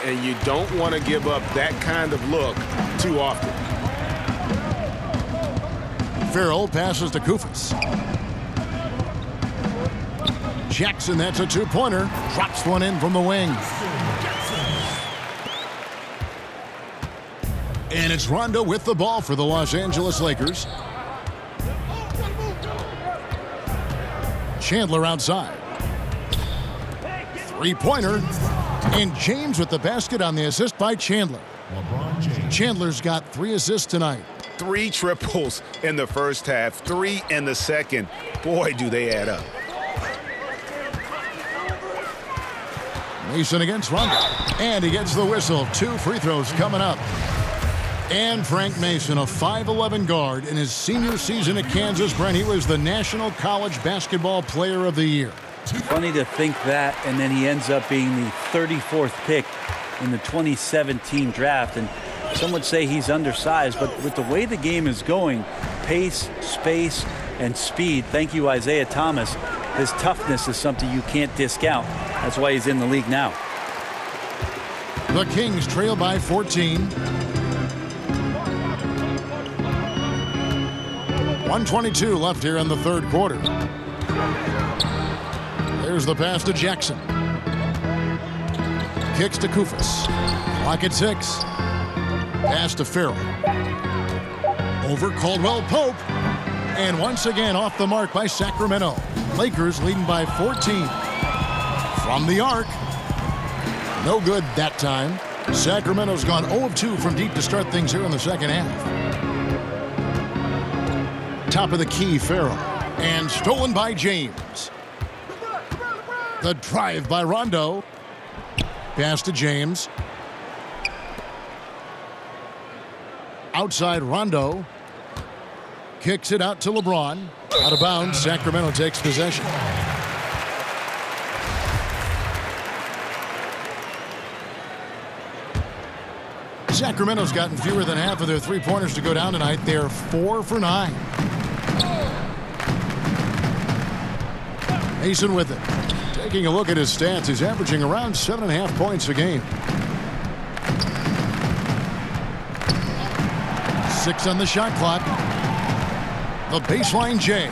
And you don't want to give up that kind of look too often. Farrell passes to Koufos. Jackson, that's a 2-pointer. Drops one in from the wing. And it's Rondo with the ball for the Los Angeles Lakers. Chandler outside. 3-pointer. And James with the basket on the assist by Chandler. Chandler's got 3 assists tonight. 3 triples in the first half, 3 in the second. Boy, do they add up. Mason against Rondo. And he gets the whistle. 2 free throws coming up. And Frank Mason, a 5'11 guard in his senior season at Kansas. Brent, he was the National College Basketball Player of the Year. Funny to think that, and then he ends up being the 34th pick in the 2017 draft. And some would say he's undersized, but with the way the game is going, pace, space, and speed, thank you, Isaiah Thomas, his toughness is something you can't discount. That's why he's in the league now. The Kings trail by 14. 1:22 left here in the third quarter. There's the pass to Jackson. Kicks to Koufos. Clock at 6. Pass to Farrell. Over Caldwell-Pope. And once again off the mark by Sacramento. Lakers leading by 14. From the arc. No good that time. Sacramento's gone 0 of 2 from deep to start things here in the second half. Top of the key, Farrell. And stolen by James. The drive by Rondo. Pass to James. Outside Rondo. Kicks it out to LeBron. Out of bounds. Sacramento takes possession. Sacramento's gotten fewer than half of their three-pointers to go down tonight. They're 4 for 9. Mason with it. Taking a look at his stats, he's averaging around 7.5 points a game. 6 on the shot clock. The baseline J.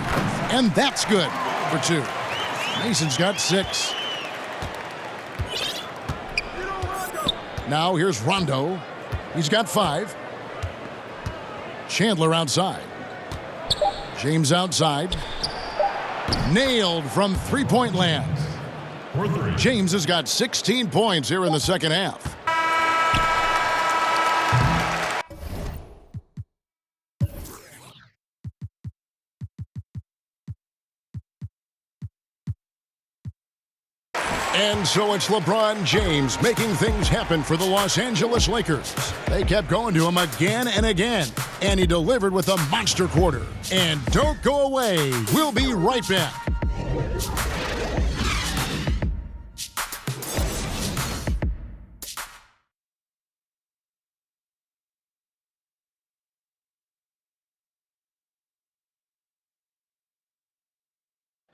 And that's good for 2. Mason's got 6. Now here's Rondo. He's got 5. Chandler outside. James outside. Nailed from three-point land. James has got 16 points here in the second half. And so it's LeBron James making things happen for the Los Angeles Lakers. They kept going to him again and again, and he delivered with a monster quarter. And don't go away. We'll be right back.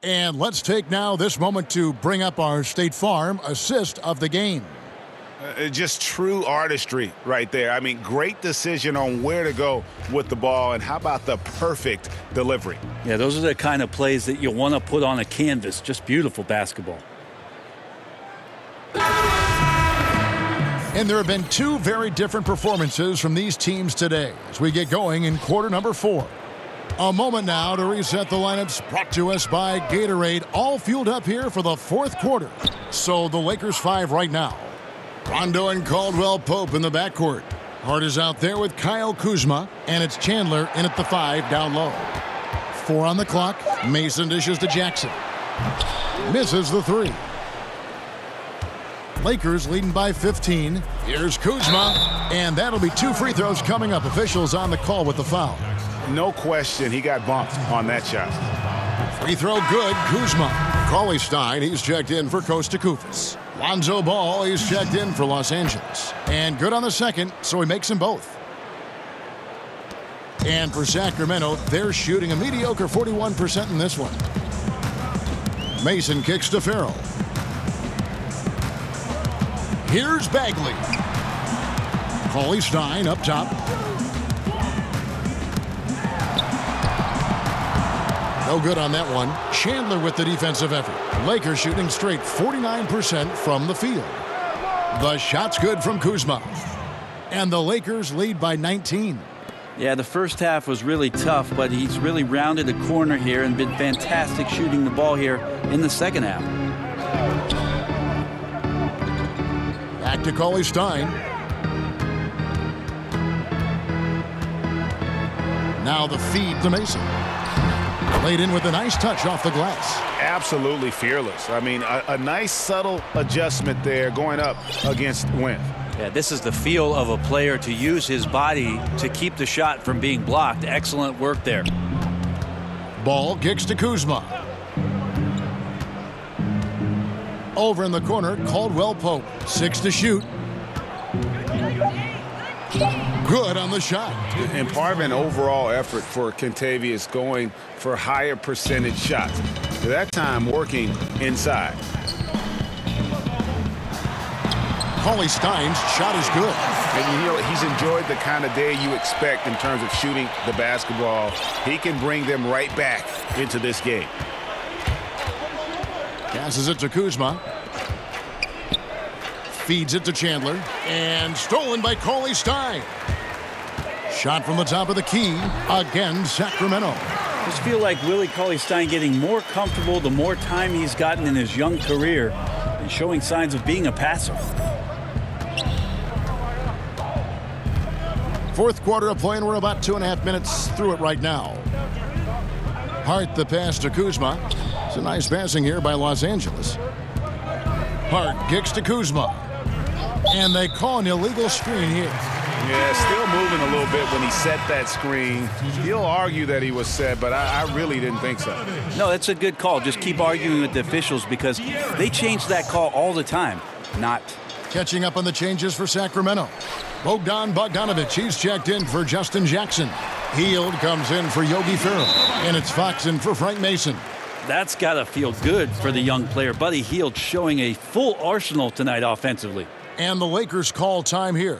And let's take now this moment to bring up our State Farm assist of the game. Just true artistry right there. I mean, great decision on where to go with the ball, and how about the perfect delivery? Yeah, those are the kind of plays that you want to put on a canvas. Just beautiful basketball. And there have been two very different performances from these teams today as we get going in quarter number 4. A moment now to reset the lineups, brought to us by Gatorade, all fueled up here for the fourth quarter. So the Lakers 5 right now. Rondo and Caldwell-Pope in the backcourt. Hart is out there with Kyle Kuzma, and it's Chandler in at the 5 down low. 4 on the clock. Mason dishes to Jackson. Misses the 3. Lakers leading by 15. Here's Kuzma, and that'll be 2 free throws coming up. Officials on the call with the foul. No question, he got bumped on that shot. Free throw good, Kuzma. Cauley Stein, he's checked in for Costa Koufis. Lonzo Ball, he's checked in for Los Angeles. And good on the second, so he makes them both. And for Sacramento, they're shooting a mediocre 41% in this one. Mason kicks to Farrell. Here's Bagley. Cauley Stein up top. No good on that one. Chandler with the defensive effort. Lakers shooting straight 49% from the field. The shot's good from Kuzma. And the Lakers lead by 19. Yeah, the first half was really tough, but he's really rounded a corner here and been fantastic shooting the ball here in the second half. Back to Cauley Stein. Now the feed to Mason. Laid in with a nice touch off the glass. Absolutely fearless. I mean, a nice subtle adjustment there going up against Wynn. Yeah, this is the feel of a player to use his body to keep the shot from being blocked. Excellent work there. Ball kicks to Kuzma. Over in the corner, Caldwell-Pope. 6 to shoot. Good on the shot. And part of an overall effort for Kentavious going for higher percentage shots. That time working inside. Cauley Stein's shot is good. And you know, he's enjoyed the kind of day you expect in terms of shooting the basketball. He can bring them right back into this game. Passes it to Kuzma. Feeds it to Chandler. And stolen by Cauley Stein. Shot from the top of the key. Again, Sacramento. Just feel like Willie Cauley-Stein getting more comfortable the more time he's gotten in his young career and showing signs of being a passer. Fourth quarter of play, and we're about 2.5 minutes through it right now. Hart the pass to Kuzma. It's a nice passing here by Los Angeles. Hart kicks to Kuzma. And they call an illegal screen here. Yeah, still moving a little bit when he set that screen. He'll argue that he was set, but I really didn't think so. No, that's a good call. Just keep arguing with the officials because they change that call all the time. Not. Catching up on the changes for Sacramento. Bogdanovich, he's checked in for Justin Jackson. Hield comes in for Yogi Ferrell. And it's Fox in for Frank Mason. That's got to feel good for the young player. Buddy Hield showing a full arsenal tonight offensively. And the Lakers call time here.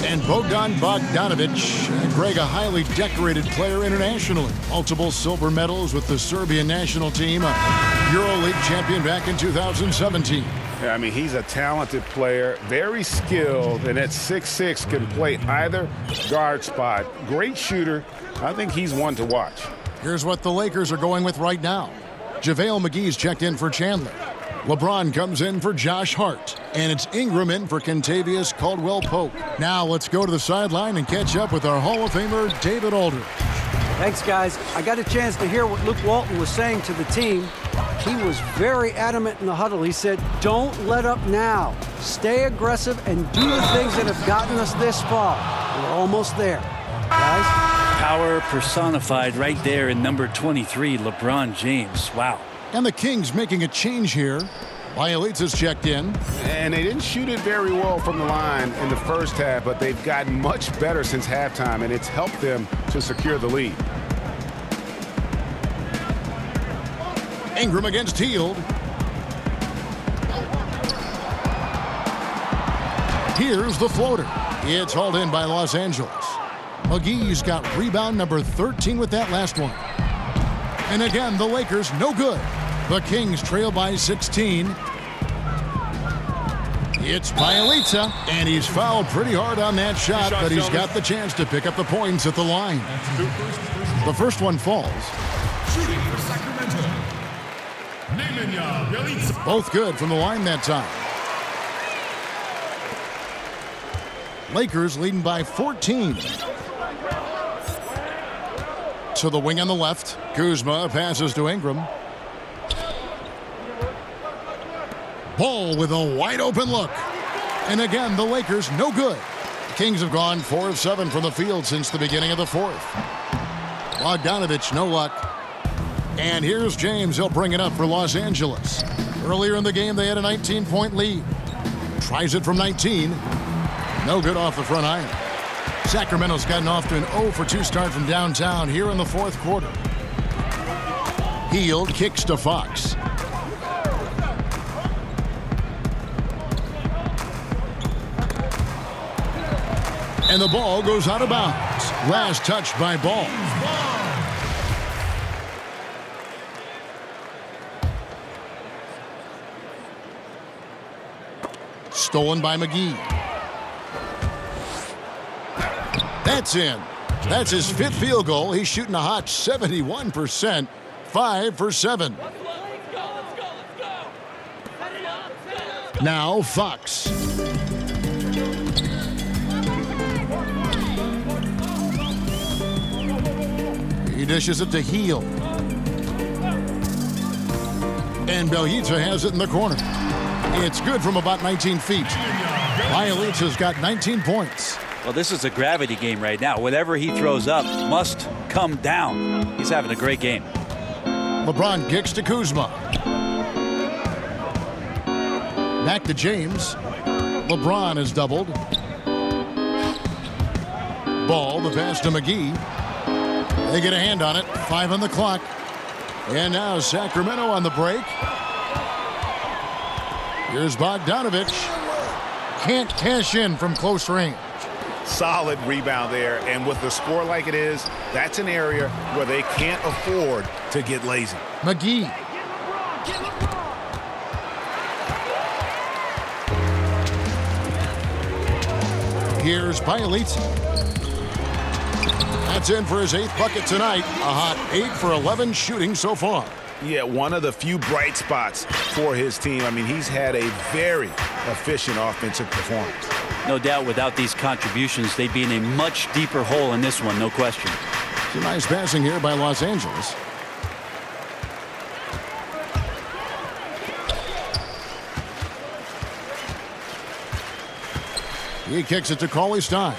And Bogdanovich, Greg, a highly decorated player internationally. Multiple silver medals with the Serbian national team, a EuroLeague champion back in 2017. Yeah, I mean, he's a talented player, very skilled, and at 6'6" can play either guard spot. Great shooter. I think he's one to watch. Here's what the Lakers are going with right now. JaVale McGee's checked in for Chandler. LeBron comes in for Josh Hart. And it's Ingram in for Kentavious Caldwell-Pope. Now let's go to the sideline and catch up with our Hall of Famer, David Aldridge. Thanks, guys. I got a chance to hear what Luke Walton was saying to the team. He was very adamant in the huddle. He said, don't let up now. Stay aggressive and do the things that have gotten us this far. We're almost there, guys. Power personified right there in number 23, LeBron James. Wow. And the Kings making a change here. Bielitsa's checked in. And they didn't shoot it very well from the line in the first half, but they've gotten much better since halftime, and it's helped them to secure the lead. Ingram against Hield. Here's the floater. It's hauled in by Los Angeles. McGee's got rebound number 13 with that last one. And again, the Lakers no good. The Kings trail by 16. It's Bielitsa, and he's fouled pretty hard on that shot, but he's got the chance to pick up the points at the line. The first one falls. Shooting for Sacramento. Bielitsa. Both good from the line that time. Lakers leading by 14. To the wing on the left. Kuzma passes to Ingram. Ball with a wide open look. And again, the Lakers no good. The Kings have gone 4 of 7 from the field since the beginning of the fourth. Bogdanovich, no luck. And here's James. He'll bring it up for Los Angeles. Earlier in the game, they had a 19-point lead. Tries it from 19. No good off the front iron. Sacramento's gotten off to an 0 for 2 start from downtown here in the fourth quarter. Hield kicks to Fox. And the ball goes out of bounds. Last touch by Ball. Stolen by McGee. That's in. That's his 5th field goal. He's shooting a hot 71%. 5 for 7. Now Fox. He dishes it to Hield. And Bielitsa has it in the corner. It's good from about 19 feet. Bielitsa's got 19 points. Well, this is a gravity game right now. Whatever he throws up must come down. He's having a great game. LeBron kicks to Kuzma. Back to James. LeBron is doubled. Ball, the pass to McGee. They get a hand on it. 5 on the clock. And now Sacramento on the break. Here's Bogdanovich. Can't cash in from close range. Solid rebound there, and with the score like it is, that's an area where they can't afford to get lazy. McGee. Here's Bielitsa. That's in for his 8th bucket tonight. A hot 8 for 11 shooting so far. Yeah, one of the few bright spots for his team. I mean, he's had a very efficient offensive performance. No doubt without these contributions, they'd be in a much deeper hole in this one, no question. It's a nice passing here by Los Angeles. He kicks it to Cauley-Stein.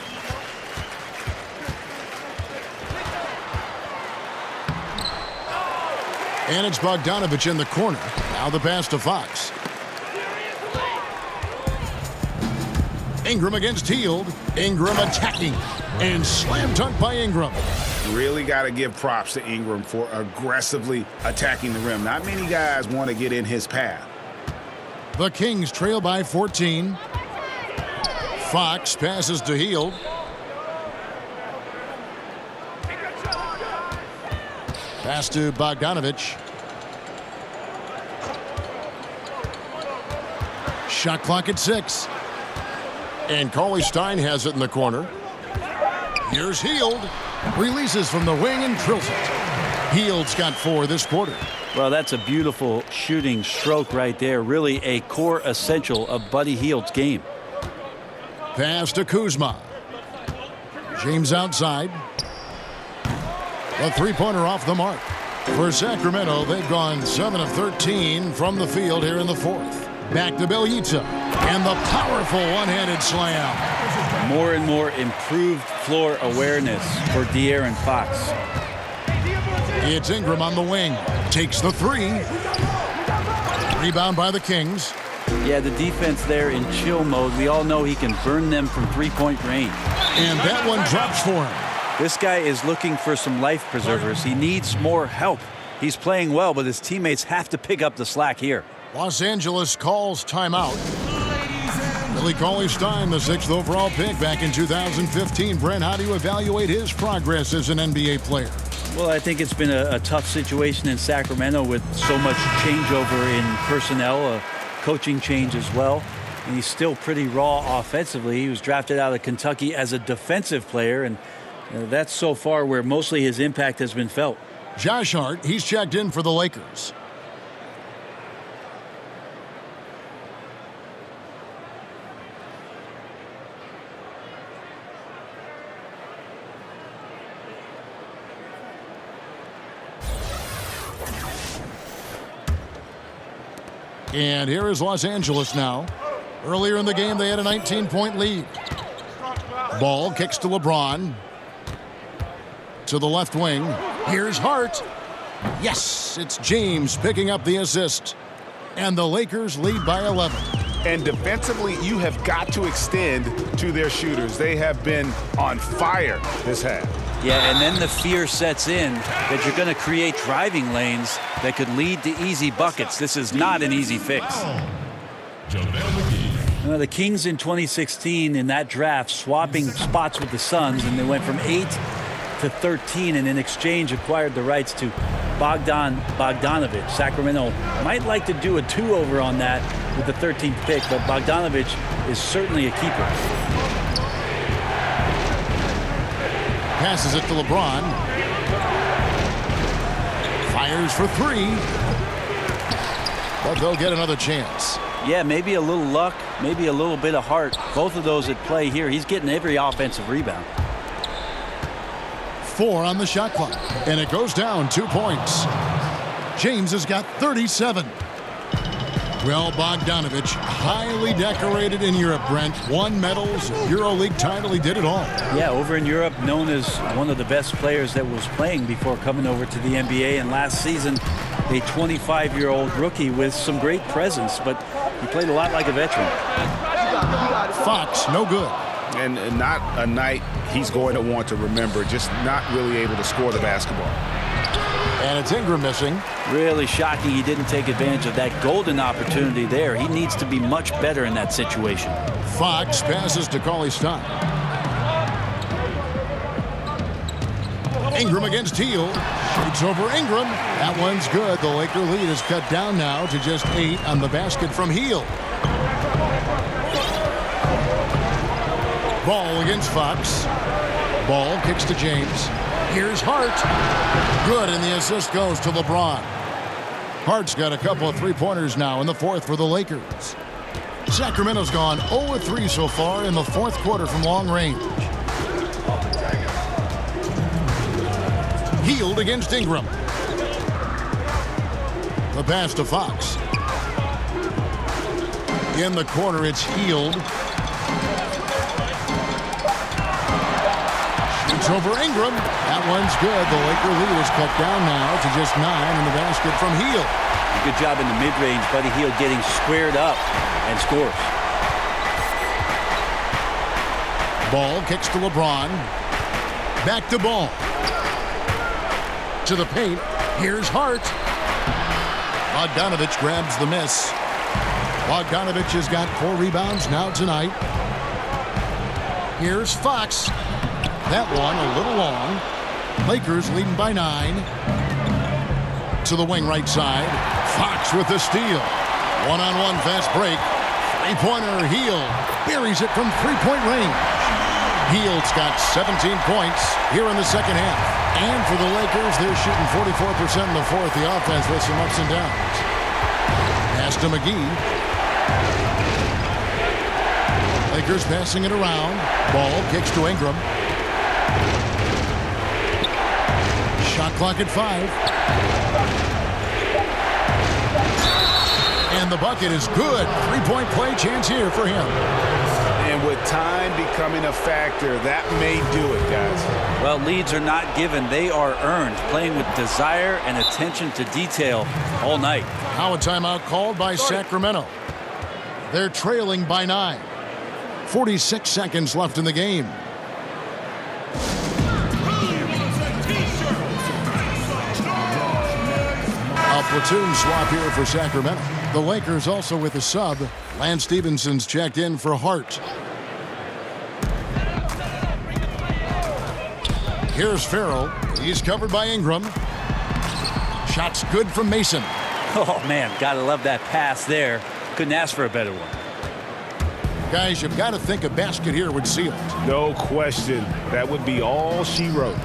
And it's Bogdanovich in the corner. Now the pass to Fox. Ingram against Hield. Ingram attacking. And slam dunk by Ingram. Really got to give props to Ingram for aggressively attacking the rim. Not many guys want to get in his path. The Kings trail by 14. Fox passes to Hield. Pass to Bogdanovich. Shot clock at 6. And Cauley-Stein has it in the corner. Here's Hield. Releases from the wing and drills it. Hield's got 4 this quarter. Well, that's a beautiful shooting stroke right there. Really a core essential of Buddy Hield's game. Pass to Kuzma. James outside. The three-pointer off the mark. For Sacramento, they've gone 7 of 13 from the field here in the fourth. Back to Bielitsa, and the powerful one-handed slam. More and more improved floor awareness for De'Aaron Fox. It's Ingram on the wing. Takes the three. Rebound by the Kings. Yeah, the defense there in chill mode. We all know he can burn them from three-point range. And that one drops for him. This guy is looking for some life preservers. He needs more help. He's playing well, but his teammates have to pick up the slack here. Los Angeles calls timeout. Billy Cauley-Stein, the 6th overall pick back in 2015. Brent, how do you evaluate his progress as an NBA player? Well, I think it's been a tough situation in Sacramento with so much changeover in personnel, a coaching change as well. And he's still pretty raw offensively. He was drafted out of Kentucky as a defensive player, and that's so far where mostly his impact has been felt. Josh Hart, he's checked in for the Lakers. And here is Los Angeles now. Earlier in the game, they had a 19-point lead. Ball kicks to LeBron. To the left wing. Here's Hart. Yes, it's James picking up the assist. And the Lakers lead by 11. And defensively, you have got to extend to their shooters. They have been on fire this half. Yeah, and then the fear sets in that you're going to create driving lanes that could lead to easy buckets. This is not an easy fix. The Kings in 2016 in that draft swapping spots with the Suns, and they went from 8 to 13, and in exchange acquired the rights to Bogdanovic. Sacramento might like to do a two-over on that with the 13th pick, but Bogdanovic is certainly a keeper. Passes it to LeBron. Fires for three. But they'll get another chance. Yeah, maybe a little luck, maybe a little bit of heart. Both of those at play here. He's getting every offensive rebound. 4 on the shot clock. And it goes down 2 points. James has got 37. Well, Bogdanovic, highly decorated in Europe, Brent. Won medals, EuroLeague title, he did it all. Yeah, over in Europe, known as one of the best players that was playing before coming over to the NBA. And last season, a 25-year-old rookie with some great presence, but he played a lot like a veteran. Fox, no good. And not a night he's going to want to remember, just not really able to score the basketball. And it's Ingram missing. Really shocking he didn't take advantage of that golden opportunity there. He needs to be much better in that situation. Fox passes to Cauley-Stein. Ingram against Hield. Shoots over Ingram. That one's good. The Laker lead is cut down now to just 8 on the basket from Hield. Ball against Fox. Ball kicks to James. Here's Hart. Good, and the assist goes to LeBron. Hart's got a couple of three-pointers now in the fourth for the Lakers. Sacramento's gone 0-3 so far in the fourth quarter from long range. Hield against Ingram. The pass to Fox. In the corner, it's Hield. Shoots over Ingram. That one's good. The Laker lead is cut down now to just 9 in the basket from Hield. Good job in the mid-range. Buddy Hield getting squared up and scores. Ball kicks to LeBron. Back to Ball. To the paint. Here's Hart. Bogdanovic grabs the miss. Bogdanovic has got 4 rebounds now tonight. Here's Fox. That one a little long. Lakers leading by 9. To the wing right side. Fox with the steal. One-on-one fast break. Three-pointer Hield. Buries it from three-point range. Hield's got 17 points here in the second half. And for the Lakers, they're shooting 44% in the fourth. The offense with some ups and downs. Pass to McGee. Lakers passing it around. Ball kicks to Ingram. Shot Shot clock at 5. And the bucket is good. 3-point play chance here for him. And with time becoming a factor, that may do it, guys. Well, leads are not given. They are earned. Playing with desire and attention to detail all night. Now a timeout called by Sacramento. They're trailing by 9. 46 seconds left in the game. A platoon swap here for Sacramento. The Lakers also with a sub. Lance Stephenson's checked in for Hart. Here's Farrell. He's covered by Ingram. Shot's good from Mason. Oh, man, gotta love that pass there. Couldn't ask for a better one. Guys, you've got to think a basket here would seal it. No question. That would be all she wrote.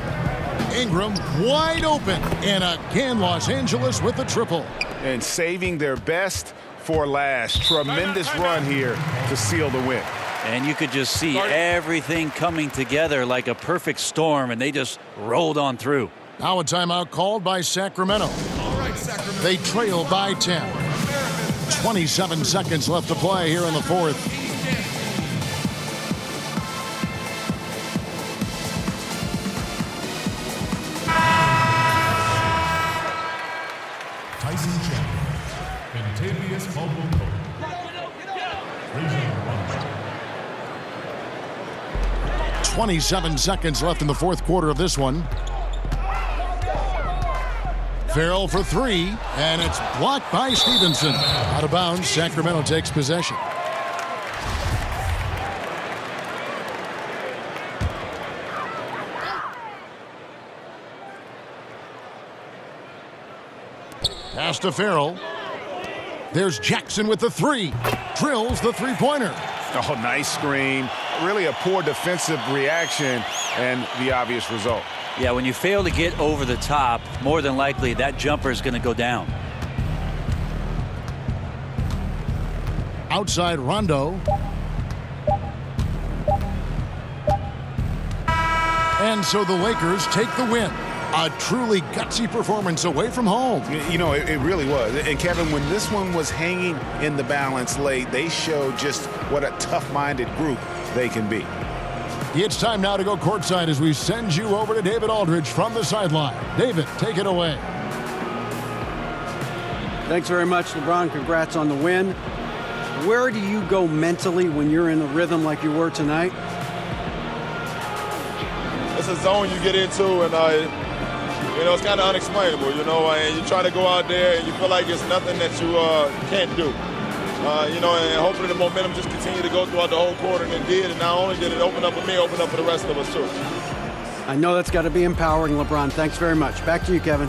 Ingram wide open. And again, Los Angeles with the triple. And saving their best for last. Tremendous run here to seal the win. And you could just see everything coming together like a perfect storm, and they just rolled on through. Now a timeout called by Sacramento. They trail by 10. 27 seconds left to play here in the fourth. Tyson Chandler, Kentavious Caldwell-Pope. 27 seconds left in the fourth quarter of this one. Farrell for 3, and it's blocked by Stevenson. Out of bounds, Sacramento takes possession. Pass to Farrell. There's Jackson with the 3. Drills the three-pointer. Oh, nice screen. Really a poor defensive reaction and the obvious result. Yeah, when you fail to get over the top, more than likely that jumper is going to go down. Outside Rondo. And so the Lakers take the win. A truly gutsy performance away from home. You know, it really was. And Kevin, when this one was hanging in the balance late, they showed just what a tough-minded group they can be. It's time now to go courtside as we send you over to David Aldridge from the sideline. David, take it away. Thanks very much, LeBron. Congrats on the win. Where do you go mentally when you're in a rhythm like you were tonight? It's a zone you get into, and it's kind of unexplainable, and you try to go out there and you feel like it's nothing that you can't do. And hopefully the momentum just continued to go throughout the whole quarter, and it did. And not only did it open up for me, open up for the rest of us, too. I know that's got to be empowering, LeBron. Thanks very much. Back to you, Kevin.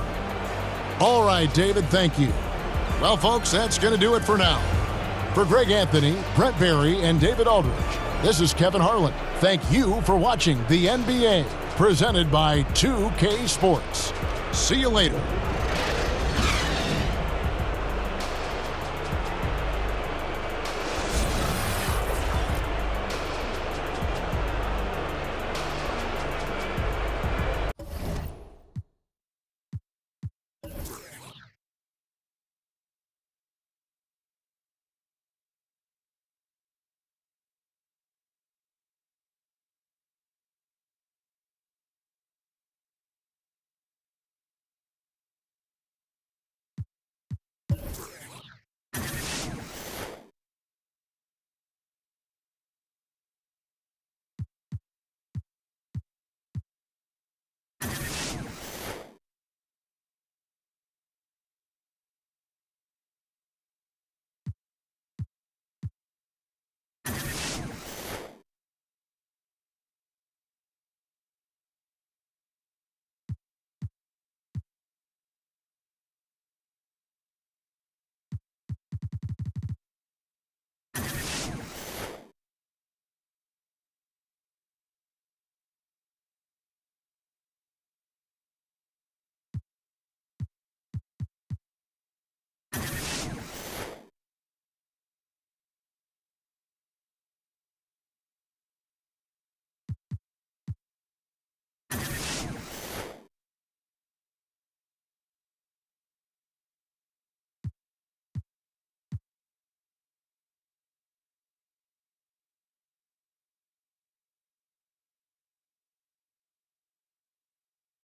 All right, David, thank you. Well, folks, that's going to do it for now. For Greg Anthony, Brett Barry, and David Aldridge, this is Kevin Harlan. Thank you for watching the NBA, presented by 2K Sports. See you later.